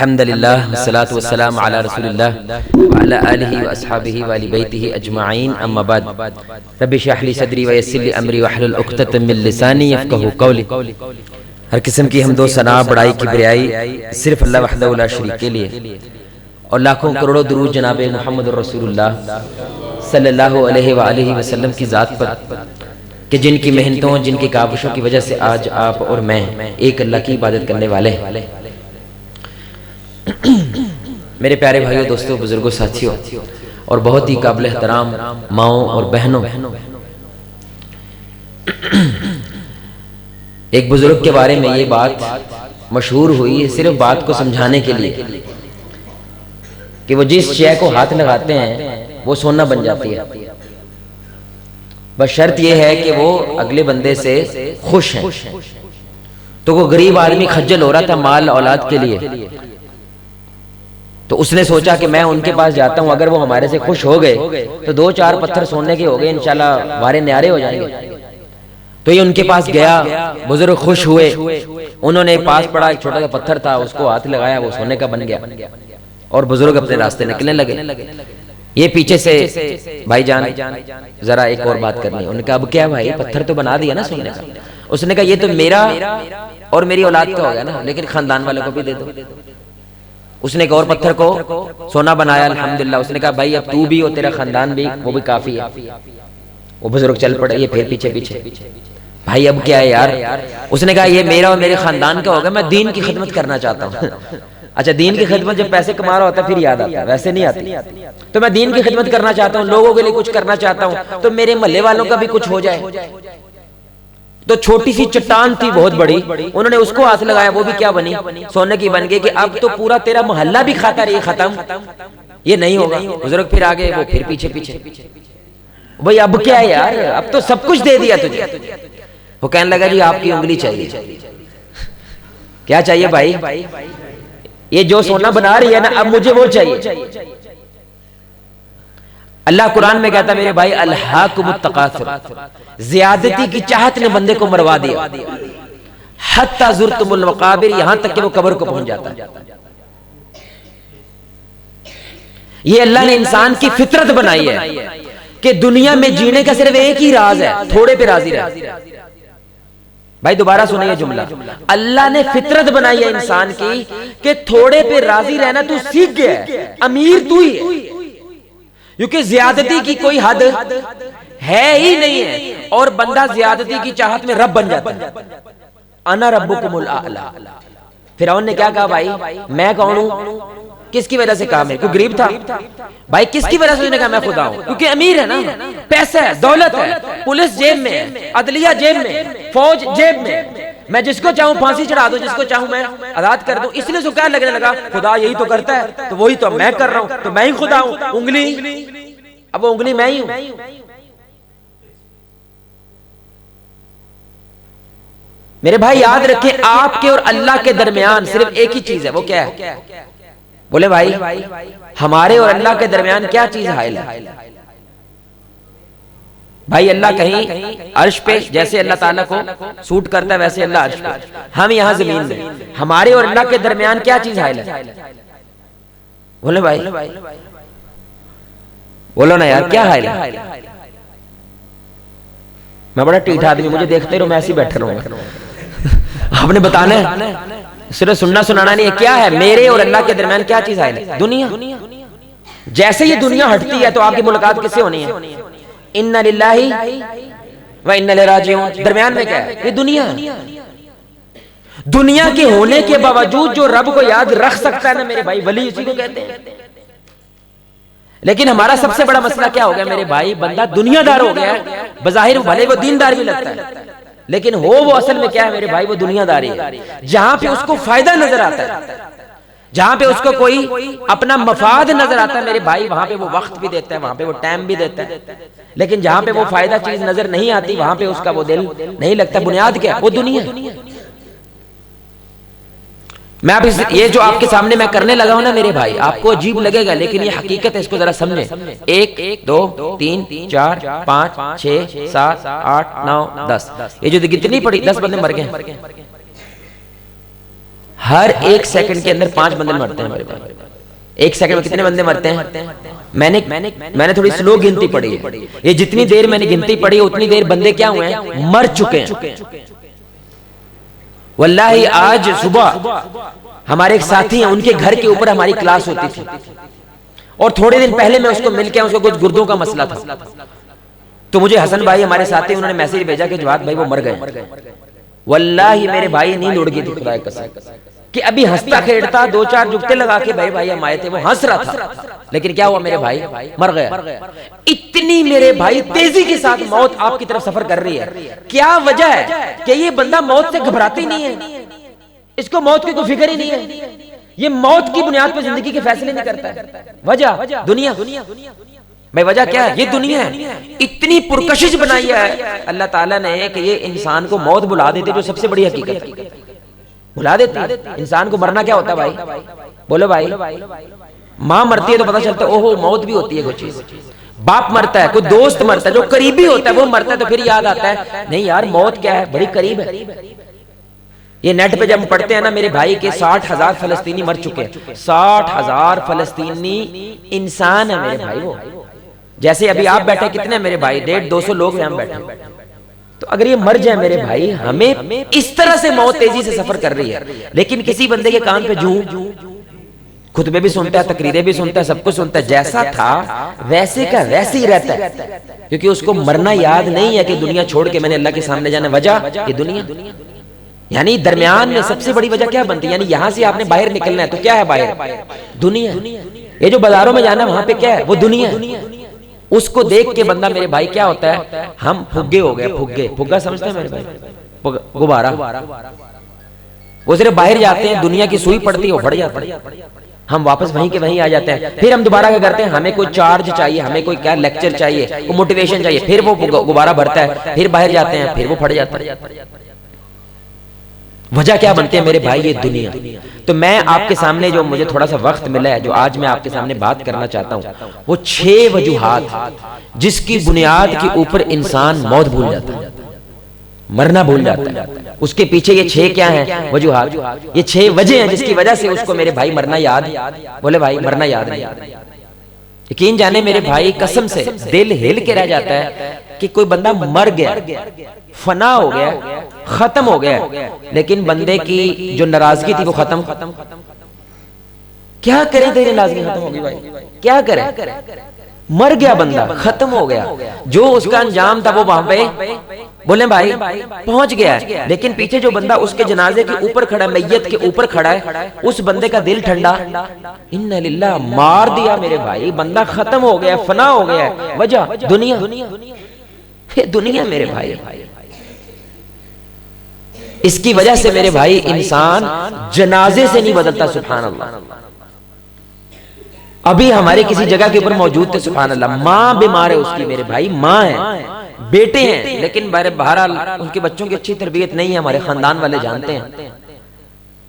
الحمدللہ والصلاة والسلام علی رسول اللہ وعلی آلہ واصحابہ وآل بیتہ اجمعین اما بعد رب اشرح لی صدری ویسر لی امری واحلل عقدۃ من لسانی یفقہوا قولی۔ ہر قسم کی حمد و ثنا بڑائی کبریائی صرف اللہ وحدہ لا شریک کے لیے، اور لاکھوں کروڑوں درود جناب محمد رسول اللہ صلی اللہ علیہ وآلہ وسلم کی ذات پر، کہ جن کی محنتوں جن کی کاوشوں کی وجہ سے آج آپ اور میں ایک اللہ کی عبادت کرنے والے ہیں۔ میرے پیارے بھائیوں، دوستوں، بزرگوں، ساتھیوں اور بہت ہی قابل احترام ماؤں اور بہنوں، ایک بزرگ کے بارے میں یہ بات مشہور ہوئی ہے صرف بات کو سمجھانے کے لیے کہ وہ جس شے کو ہاتھ لگاتے ہیں وہ سونا بن جاتی ہے، بس شرط یہ ہے کہ وہ اگلے بندے سے خوش ہیں۔ تو وہ غریب آدمی خجل ہو رہا تھا مال اولاد کے لیے، تو اس نے سوچا کہ میں ان کے پاس جاتا ہوں، اگر وہ ہمارے سے خوش ہو گئے تو دو چار پتھر سونے کے ہو گئے، انشاءاللہ وارے نیارے ہو جائیں گے۔ تو یہ ان کے پاس گیا، بزرگ خوش ہوئے، انہوں نے پاس پڑا ایک چھوٹا سا پتھر تھا، اس کو ہاتھ لگایا، وہ سونے کا بن گیا، اور بزرگ اپنے راستے نکلنے لگے۔ یہ پیچھے سے بھائی جان ذرا ایک اور بات کرنی ہے، انہوں نے کہا اب کیا بھائی، پتھر تو بنا دیا نا سونے کا۔ اس نے کہا یہ تو میرا اور میری اولاد کا ہو گیا نا، لیکن خاندان والوں کو بھی دے دو۔ اس نے ایک اور پتھر کو سونا بنایا، الحمدللہ۔ اس نے کہا بھائی اب تو بھی اور تیرا خاندان بھی، وہ بھی کافی ہے۔ وہ بزرگ چل پڑے، یہ پھر پیچھے بھائی اب کیا ہے یار۔ اس نے کہا یہ میرا اور میرے خاندان کا ہوگا، میں دین کی خدمت کرنا چاہتا ہوں۔ اچھا، دین کی خدمت جب پیسے کما رہا ہوتا ہے پھر یاد آتا ہے، ویسے نہیں آتی۔ تو میں دین کی خدمت کرنا چاہتا ہوں، لوگوں کے لیے کچھ کرنا چاہتا ہوں، تو میرے محلے والوں کا بھی کچھ ہو جائے۔ تو چھوٹی سی چٹان تھی بہت بڑی، انہوں نے اس کو ہاتھ لگایا، وہ بھی کیا بنی، سونے کی بن گئی، کہ اب تو پورا تیرا محلہ بھی کھاتا رہی، ختم، یہ نہیں ہوگا۔ بزرگ پھر آگے، وہ پھر پیچھے بھئی اب کیا ہے یار، اب تو سب کچھ دے دیا تجھے۔ وہ کہنے لگا جی آپ کی انگلی چاہیے۔ کیا چاہیے بھائی؟ یہ جو سونا بنا رہی ہے نا، اب مجھے وہ چاہیے۔ اللہ قرآن میں کہتا ہے میرے بھائی، الہاکم التکاثر، زیادتی کی چاہت نے بندے کو مروا دیا، حتی زرتم المقابر، یہاں تک کہ وہ قبر کو پہنچ جاتا ہے۔ یہ اللہ نے انسان کی فطرت بنائی ہے کہ دنیا میں جینے کا صرف ایک ہی راز ہے، تھوڑے پہ راضی رہ۔ بھائی دوبارہ سنیں یہ جملہ، اللہ نے فطرت بنائی ہے انسان کی کہ تھوڑے پہ راضی رہنا تو سیکھ گیا ہے، امیر تو ہی ہے، کیونکہ زیادتی کی کوئی حد ہے ہی نہیں ہے، اور بندہ زیادتی کی چاہت میں رب بن جاتا ہے۔ انا ربکم الاعلی۔ فرعون نے کیا کہا بھائی، میں کون ہوں؟ کس کی وجہ سے کہا؟ میں کوئی غریب تھا بھائی، کس کی وجہ سے اس نے کہا میں خدا ہوں؟ کیونکہ امیر ہے نا، پیسہ ہے، دولت ہے، پولیس جیب میں ہے، عدلیہ جیب میں، فوج جیب میں، میں جس کو چاہوں پھانسی چڑھا دوں، جس کو چاہوں میں آزاد کر دوں۔ اس لیے اس کو کیا لگنے لگا، خدا یہی تو کرتا ہے، تو وہی تو میں کر رہا ہوں، تو میں ہی خدا ہوں۔ انگلی، اب وہ انگلی میں ہی ہوں۔ میرے بھائی یاد رکھیں، آپ کے اور اللہ کے درمیان صرف ایک ہی چیز ہے، وہ کیا ہے؟ بولے بھائی، ہمارے اور اللہ کے درمیان کیا چیز حائل ہے؟ بھائی اللہ کہیں عرش پہ، جیسے اللہ تعالیٰ کو سوٹ کرتا ہے ویسے اللہ عرش پہ، ہم یہاں زمین میں، ہمارے اور اللہ کے درمیان کیا چیز حائل ہے؟ بولے بھائی، بولو نا یار، کیا حائل ہے؟ میں بڑا ٹھیٹھا آدمی، مجھے دیکھتے رہو، میں ایسے ہی بیٹھا رہوں گا۔ آپ نے بتانا ہے، صرف سننا سنانا نہیں ہے، کیا ہے میرے اور اللہ کے درمیان کیا چیز حائل ہے؟ دنیا۔ جیسے یہ دنیا ہٹتی ہے تو آپ کی ملاقات کس سے ہونی ہے؟ اِنَّ لِلَّهِ وَإِنَّ إِلَيْهِ رَاجِعُونَ۔ درمیان میں کیا ہے؟ یہ دنیا۔ دنیا کے ہونے کے باوجود جو رب کو یاد رکھ سکتا ہے نا میرے بھائی، ولی اسی کو کہتے ہیں۔ لیکن ہمارا سب سے بڑا مسئلہ کیا ہو گیا میرے بھائی، بندہ دنیا دار ہو گیا ہے، بظاہر بھلے وہ دیندار بھی لگتا ہے، لیکن ہو وہ اصل میں کیا ہے میرے بھائی، وہ دنیا داری ہے۔ جہاں پہ اس کو فائدہ نظر آتا ہے، جہاں پہ اس کو کوئی اپنا مفاد نظر آتا ہے میرے بھائی، وہاں پہ وہ وقت بھی دیتا ہے، وہاں پہ وہ ٹائم بھی دیتا ہے، لیکن جہاں پہ وہ فائدہ چیز نظر نہیں آتی وہاں پہ اس کا وہ دل نہیں لگتا۔ بنیاد کیا؟ وہ دنیا۔ میں اب یہ جو آپ کے سامنے میں کرنے لگا ہوں نا میرے بھائی، آپ کو عجیب لگے گا لیکن یہ حقیقت ہے، اس کو ذرا سمجھیں۔ 1 2 3 4 5 6 7 8 9 10، یہ جو کتنی پڑی، 10 بندے مر گئے۔ ہر ایک سیکنڈ کے اندر 5 بندے مرتے ہیں میرے بھائی. ایک سیکنڈ میں کتنے بندے مرتے ہیں؟ میں نے تھوڑی سلو گنتی پڑھی ہے. یہ جتنی دیر میں نے گنتی پڑھی ہے اتنی دیر بندے کیا ہوئے ہیں؟ مر چکے ہیں. واللہ آج صبح ہمارے ایک ساتھی ہیں، ان کے گھر کے اوپر ہماری کلاس ہوتی تھی، اور تھوڑے دن پہلے میں اس کو مل کے، اس کو کچھ گردوں کا مسئلہ تھا، تو مجھے حسن بھائی ہمارے ساتھی انہوں نے میسج بھیجا کہ جواد بھائی وہ مر گئے. واللہ میرے بھائی نیند اڑ گئی تھی خدا کی قسم، کہ ابھی ہنستا کھیڑتا 2-4 جگتے لگا کے بھائی ہم آئے تھے، وہ ہنس رہا تھا، لیکن کیا ہوا میرے بھائی؟ مر گیا. اتنی میرے بھائی تیزی کے ساتھ موت آپ کی طرف سفر کر رہی ہے. کیا وجہ ہے کہ یہ بندہ موت سے گھبراتی نہیں ہے، اس کو موت کی کوئی فکر ہی نہیں ہے، یہ موت کی بنیاد پہ زندگی کے فیصلے نہیں کرتا ہے. وجہ دنیا. بھائی وجہ کیا ہے؟ یہ دنیا ہے. اتنی پرکشش بنائی ہے اللہ تعالیٰ نے کہ یہ انسان کو موت بلا دیتے، جو سب سے بڑی حقیقت ہے، بلا دیتی ہے. انسان کو مرنا کیا ہوتا ہے بھائی؟ بولو بھائی. ماں مرتی ہے تو پتہ چلتا ہے اوہو موت بھی ہوتی ہے کوئی چیز. باپ مرتا ہے، کوئی دوست مرتا ہے، جو قریبی ہوتا ہے وہ مرتا ہے، تو پھر یاد آتا ہے نہیں یار موت کیا ہے، بڑی قریب ہے. یہ نیٹ پہ جب پڑھتے ہیں نا میرے بھائی کے 60,000 فلسطینی مر چکے ہیں. 60,000 فلسطینی انسان ہے میرے بھائی. وہ جیسے ابھی آپ بیٹھے کتنے میرے بھائی، 150-200 لوگ ہیں ہم بیٹھے. تو اگر یہ مر جائے میرے بھائی، ہمیں اس طرح سے موت تیزی سے سفر کر رہی ہے، لیکن کسی بندے کے کان پہ خطبے بھی سنتا ہے، تقریریں بھی سنتا ہے، سب کچھ سنتا ہے، جیسا تھا ویسے کا ویسے ہی رہتا ہے، کیونکہ اس کو مرنا یاد نہیں ہے کہ دنیا چھوڑ کے میں نے اللہ کے سامنے جانا. وجہ یہ دنیا. یعنی درمیان میں سب سے بڑی وجہ کیا بنتی ہے؟ یعنی یہاں سے آپ نے باہر نکلنا ہے تو کیا ہے باہر؟ دنیا. یہ جو بازاروں میں جانا وہاں پہ کیا ہے؟ وہ دنیا. اس کو دیکھ کے بندہ میرے بھائی کیا ہوتا ہے؟ ہم پھگے ہو گئے. پھگا سمجھتے ہیں میرے بھائی؟ غبارہ. وہ صرف باہر جاتے ہیں، دنیا کی سوئی پڑتی ہے وہ بڑھ جاتا ہے، ہم واپس وہیں کے وہیں آ جاتے ہیں. پھر ہم دوبارہ کیا کرتے ہیں؟ ہمیں کوئی چارج چاہیے، ہمیں کوئی کیا لیکچر چاہیے، کوئی موٹیویشن چاہیے، پھر وہ غبارہ بھرتا ہے، پھر باہر جاتے ہیں، پھر وہ پھٹ جاتا ہے. وجہ کیا بنتے ہیں میرے بھائی؟ یہ دنیا. تو میں آپ کے سامنے جو مجھے تھوڑا سا وقت ملا ہے، جو آج میں آپ کے سامنے بات کرنا چاہتا ہوں، وہ 6 وجوہات جس کی بنیاد کے اوپر انسان موت بھول جاتا ہے، مرنا بھول جاتا ہے. اس کے پیچھے یہ 6 کیا ہیں وجوہات؟ یہ 6 وجہ ہیں جس کی وجہ سے اس کو میرے بھائی مرنا یاد. بولے بھائی مرنا یاد نہیں. یقین جانے میرے بھائی قسم سے دل ہل کے رہ جاتا ہے کہ کوئی بندہ مر گیا، فنا ہو گیا، ختم ہو گیا، لیکن بندے کی جو ناراضگی تھی وہ ختم. کیا کرے تیری ناراضگی ختم ہوگی بھائی؟ کیا کرے؟ مر گیا بندہ، ختم ہو گیا. جو اس کا انجام تھا وہ وہاں پہ بولیں بھائی پہنچ گیا ہے، لیکن پیچھے جو بندہ اس کے جنازے کے اوپر کھڑا ہے، میت کے اوپر کھڑا ہے، اس بندے کا دل ٹھنڈا. انا للہ. مار دیا میرے بھائی، بندہ ختم ہو گیا، فنا ہو گیا ہے. وجہ دنیا. دنیا میرے بھائی. اس کی وجہ سے میرے بھائی انسان جنازے سے نہیں بدلتا. سبحان اللہ. ابھی ہمارے کسی جگہ کے اوپر موجود تھے، سبحان اللہ، ماں بیمار ہے اس کی میرے بھائی، ماں ہے، بیٹے ہیں، لیکن بہرحال ان کے بچوں کی اچھی تربیت نہیں ہے، ہمارے خاندان والے جانتے ہیں.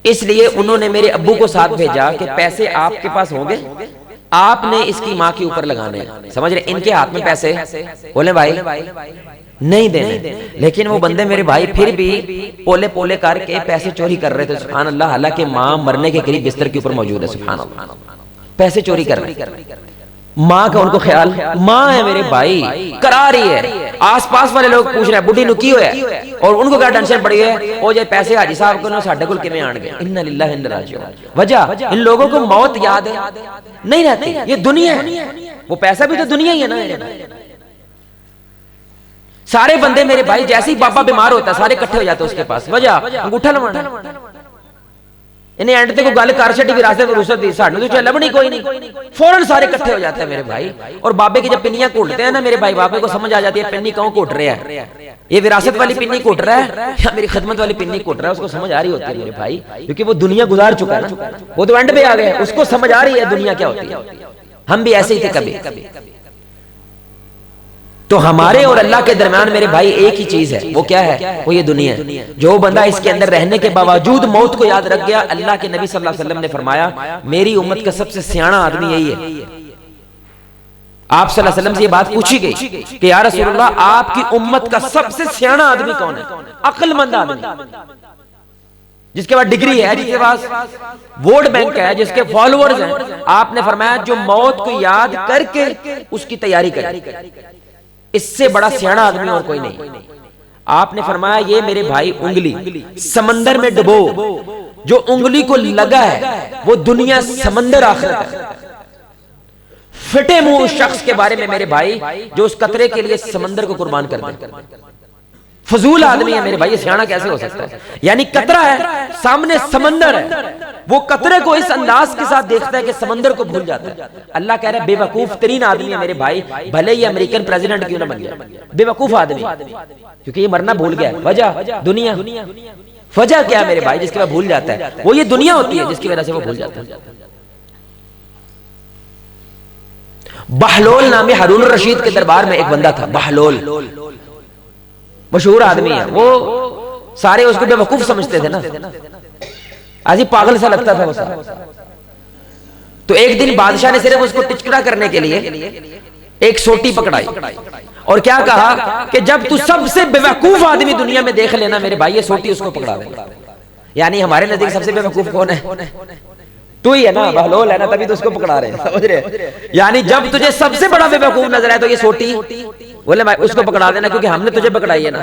اس لیے انہوں نے میرے ابو کو ساتھ بھیجا کہ پیسے آپ کے پاس ہوں گے، آپ نے اس کی ماں کے اوپر لگانے ہیں. سمجھ رہے؟ ان کے ہاتھ میں پیسے بولے بھائی نہیں دینے، لیکن وہ بندے میرے بھائی پھر بھی پولے پولے کر کے پیسے چوری کر رہے تھے. سبحان اللہ. حالانکہ ماں مرنے کے قریب بستر کے اوپر موجود ہے. سبحان اللہ. پیسے چوری کر رہے ہیں. ماں کا ان کو خیال، ماں ہے میرے بھائی، کرا رہی ہے. آس پاس والے لوگ پوچھ رہے ہیں بڈھی نو کی ہویا ہے، اور ان کو کیا ٹینشن پڑی ہے او جے پیسے حاجی صاحب کو نو ساڈے کول کیویں آن گے. انا للہ و انا الیہ راجعون. وجہ ان لوگوں کو موت یاد ہے نہیں رہتی. یہ دنیا ہے. وہ پیسہ بھی تو دنیا ہی ہے نا. سارے بندے میرے بھائی جیسے ہی بابا بیمار ہوتا ہے سارے اکٹھے ہو جاتے اس کے پاس. وجہ انگوٹھا لوانا. انہیں اینڈ تے کو گل کر چھڈی وراثت وراثت دی، سانوں تو چ لبنی کوئی نہیں، فوراً سارے اکٹھے ہو جاتے ہیں میرے بھائی. اور بابے کی جب پنیاں کوٹتے ہیں نا میرے بھائی، بابے کو سمجھ آ جاتی ہے پنی کہوں کوٹ رہا ہے، یہ وراثت والی پنی کوٹ رہا ہے یا میری خدمت والی پنی کوٹ رہا ہے. اس کو سمجھ آ رہی ہوتی ہے میرے بھائی، کیونکہ وہ دنیا گزار چکا ہے نا، وہ تو اینڈ پہ آ گیا، اس کو سمجھ آ رہی ہے دنیا کیا ہوتی ہے. ہم بھی ایسے ہی تھے کبھی. تو ہمارے اور اللہ کے درمیان میرے بھائی ایک ہی چیز ہے، وہ کیا ہے؟ وہ یہ دنیا ہے. جو بندہ اس کے اندر رہنے کے باوجود موت کو یاد رکھ گیا، اللہ کے نبی صلی اللہ علیہ وسلم نے فرمایا میری امت کا سب سے سیاںا آدمی یہی ہے. آپ صلی اللہ علیہ وسلم سے یہ بات پوچھی گئی کہ یا رسول اللہ آپ کی امت کا سب سے سیاںا آدمی کون ہے، عقل مند آدمی؟ جس کے پاس ڈگری ہے، جس کے پاس ووٹ بینک ہے، جس کے فالوورز ہیں، آپ نے فرمایا جو موت کو یاد کر کے اس کی تیاری کرے، اس سے بڑا سیاڑا آدمی اور کوئی نہیں۔ آپ نے فرمایا یہ میرے بھائی انگلی سمندر میں ڈبو، جو انگلی کو لگا ہے وہ دنیا سمندر آخرت ہے۔ فٹے منہ اس شخص کے بارے میں میرے بھائی جو اس قطرے کے لیے سمندر کو قربان کر دے۔ فضول آدمی ہے میرے بھائی، یہ سیاڑا کیسے ہو سکتا ہے؟ یعنی قطرہ ہے، سامنے سمندر ہے، وہ قطرے کو اس انداز کے ساتھ دیکھتا ہے کہ سمندر کو بھول جاتا ہے۔ اللہ کہہ رہا ہے بے وقوف ترین آدمی ہے میرے بھائی، بھلے یہ امریکن پریزیڈنٹ کیوں نہ بن جائے، بے وقوف آدمی، کیونکہ یہ مرنا بھول گیا ہے۔ وجہ دنیا، وجہ کیا ہے میرے بھائی جس کے بعد بھول جاتا ہے؟ وہ یہ دنیا ہوتی ہے جس کی وجہ سے وہ بھول جاتا ہے۔ بہلول نامی ہارون الرشید کے دربار میں ایک بندہ تھا، بہلول، مشہور آدمی ہے، وہ سارے اس کو بے وقوف سمجھتے تھے نا، آجی پاگل سا لگتا تھا وہ سارا۔ تو ایک دن بادشاہ نے صرف اس کو ٹچکرا کرنے کے لیے ایک سوٹی پکڑائی اور کیا کہا کہ جب تو سب سے بے وقوف آدمی دنیا میں دیکھ لینا میرے بھائی، یہ سوٹی اس کو پکڑا دے۔ یعنی ہمارے نزدیک سب سے بے وقوف کون ہے؟ تو ہی ہے نا، بہلول ہے نا، تبھی تو اس کو پکڑا رہے ہیں، سمجھ رہے؟ یعنی جب تجھے سب سے بڑا بے وقوف نظر آئے تو یہ سوٹی بولے بھائی اس کو پکڑا دینا، کیونکہ ہم نے تجھے پکڑائی ہے نا،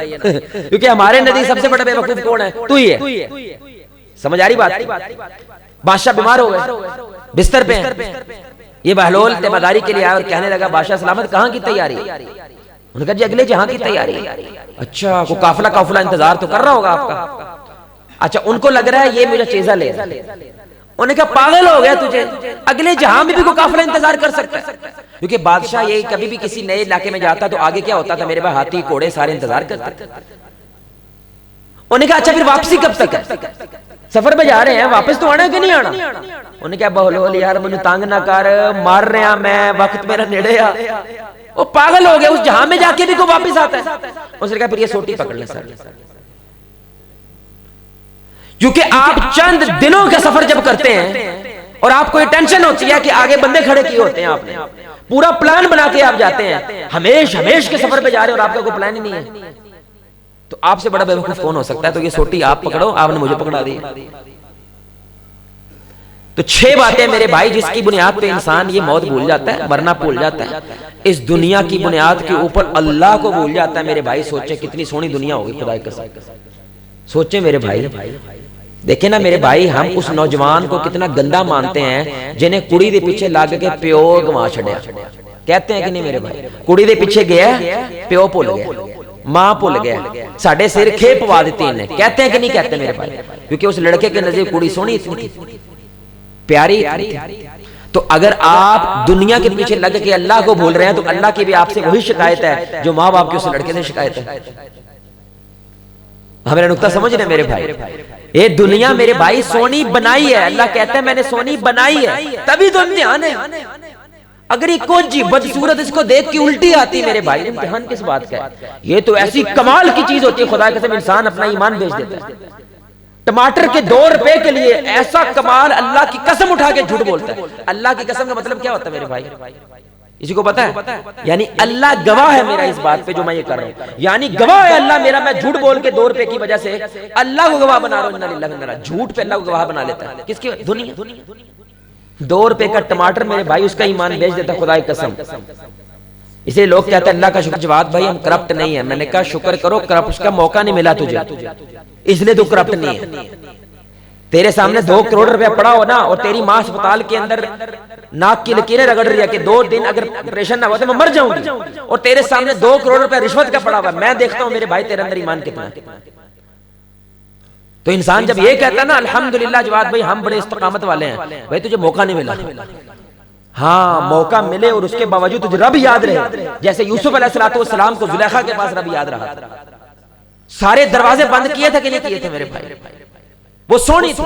کیونکہ ہمارے نزدیک سب سے بڑا بے وقوف کون ہے؟ تو ہی ہے۔ سمجھ آ رہی بات؟ بادشاہ بیمار ہو گئے، بستر پہ ہیں، یہ بہلول تیمارداری کے لیے آیا اور کہنے لگا بادشاہ سلامت کہاں کی تیاری؟ انہوں نے کہا جی اگلے جہاں کی تیاری۔ اچھا کو قافلہ انتظار تو کر رہا ہوگا آپ کا؟ اچھا ان کو لگ رہا ہے یہ مجھے چیزہ لے، انہوں نے کہا پاگل ہو گیا تجھے، اگلے جہاں میں بھی کوئی قافلہ انتظار کر سکتا ہے؟ کیونکہ بادشاہ یہ کبھی بھی کسی نئے علاقے میں جاتا تو آگے کیا ہوتا تھا میرے بھائی، ہاتھی گھوڑے سارے انتظار کرتے تھے۔ انہوں نے کہا اچھا پھر واپسی کب تک ہے؟ سفر میں جا رہے ہیں، واپس تو آنا ہے کہ نہیں آنا؟ انہوں نے کہا بہلول یار مجھے تانگ نہ کر، مار رہے ہیں میں، وقت میرا نیڑے آ۔ وہ پاگل ہو گیا، اس جہاں میں جا کے بھی کوئی واپس آتا ہے؟ اس نے کہا پھر یہ سوٹی پکڑ لیں سر، کیونکہ آپ چند دنوں کا سفر جب کرتے ہیں اور آپ کو یہ ٹینشن ہوتی ہے کہ آگے بندے کھڑے کیے ہوتے ہیں، آپ نے پورا پلان بنا کے آپ جاتے ہیں، ہمیش کے سفر پہ جا رہے ہیں اور آپ کا کوئی پلان ہی نہیں ہے، تو آپ سے بڑا بے وقوف کون ہو سکتا ہے؟ تو یہ سوٹی آپ پکڑو، آپ نے مجھے پکڑا دی۔ تو 6 باتیں میرے بھائی جس کی بنیاد پہ انسان یہ موت بھول جاتا ہے، مرنا بھول جاتا ہے، اس دنیا کی بنیاد کے اوپر اللہ کو بھول جاتا ہے میرے بھائی۔ سوچیں کتنی سونی دنیا ہوگی خدا کی قسم، سوچیں میرے بھائی۔ دیکھیں نا میرے بھائی، ہم اس نوجوان کو کتنا گندا مانتے ہیں جنہیں کڑی دے پیچھے لگ کے پیو گوا چھڑیا، کہتے ہیں کہ نہیں میرے بھائی؟ کڑی دے پیچھے گیا پیو بھول گیا، ماں بھول گیا، ساڑھے سر کھے پوا دیتی انہیں، کہتے ہیں کہ نہیں کہتے میرے بھائی؟ کیونکہ اس لڑکے کے نظر کڑی سونی اتنی تھی، پیاری تھی۔ تو اگر آپ دنیا کے پیچھے لگ کے اللہ کو بھول رہے ہیں تو اللہ کی بھی آپ سے وہی شکایت ہے جو ماں باپ کے اس لڑکے سے شکایت ہے۔ ہمارا نقطہ سمجھ رہے ہیں میرے بھائی؟ یہ دنیا میرے بھائی سونی بنائی ہے، اللہ کہتا ہے میں نے سونی بنائی ہے، تبھی تو امتحان ہے۔ اگر یہ کوئی بدصورت اس کو دیکھ کے الٹی آتی میرے بھائی، امتحان کس بات کا ہے؟ یہ تو ایسی کمال کی چیز ہوتی ہے، خدا کے قسم انسان اپنا ایمان بیچ دیتا ہے۔ ٹماٹر کے 2 روپے کے لیے ایسا کمال، اللہ کی قسم اٹھا کے جھوٹ بولتا ہے۔ اللہ کی قسم کا مطلب کیا ہوتا ہے میرے بھائی؟ اسی کو پتا ہے؟ یعنی اللہ گواہ ہے میرا اس بات پہ جو میں یہ کر رہا ہوں، یعنی گواہ ہے اللہ میرا، میں جھوٹ بول کے 2 روپے کی وجہ سے اللہ کو گواہ بنا رہا ہوں۔ جھوٹ پہ اللہ کو گواہ بنا لیتا ہے، کس کی؟ دنیا۔ 2 روپے کا ٹماٹر میرے بھائی اس کا ایمان بیچ دیتا ہے، خدا کی قسم۔ اسے لوگ کہتے ہیں اللہ کا شکر، جواد بھائی ہم کرپٹ نہیں ہیں۔ میں نے کہا شکر کرو، کرپٹ کا موقع نہیں ملا تجھے، اس لیے تو کرپٹ نہیں ہے۔ تیرے سامنے 2 کروڑ روپے پڑا ہو نا، اور تیری ماں اسپتال کے اندر ناک کی لکیریں رگڑ رہی ہے کہ 2 دن اگر آپریشن نہ ہوا تو میں مر جاؤں گی، اور تیرے سامنے 2 کروڑ روپے رشوت کا پڑا ہوا، میں دیکھتا ہوں میرے بھائی تیرے اندر ایمان کتنا ہے۔ تو انسان جب یہ کہتا ہے نا الحمدللہ جواد بھائی ہم بڑے استقامت والے ہیں، بھائی تجھے موقع نہیں ملا۔ ہاں موقع ملے اور اس کے باوجود تجھے رب یاد رہے، جیسے یوسف علیہ السلام کو زلیخا کے پاس رب یاد رہا۔ سارے دروازے بند کیے تھے کہ نہیں کیے تھے میرے بھائی؟ وہ سونی تھی،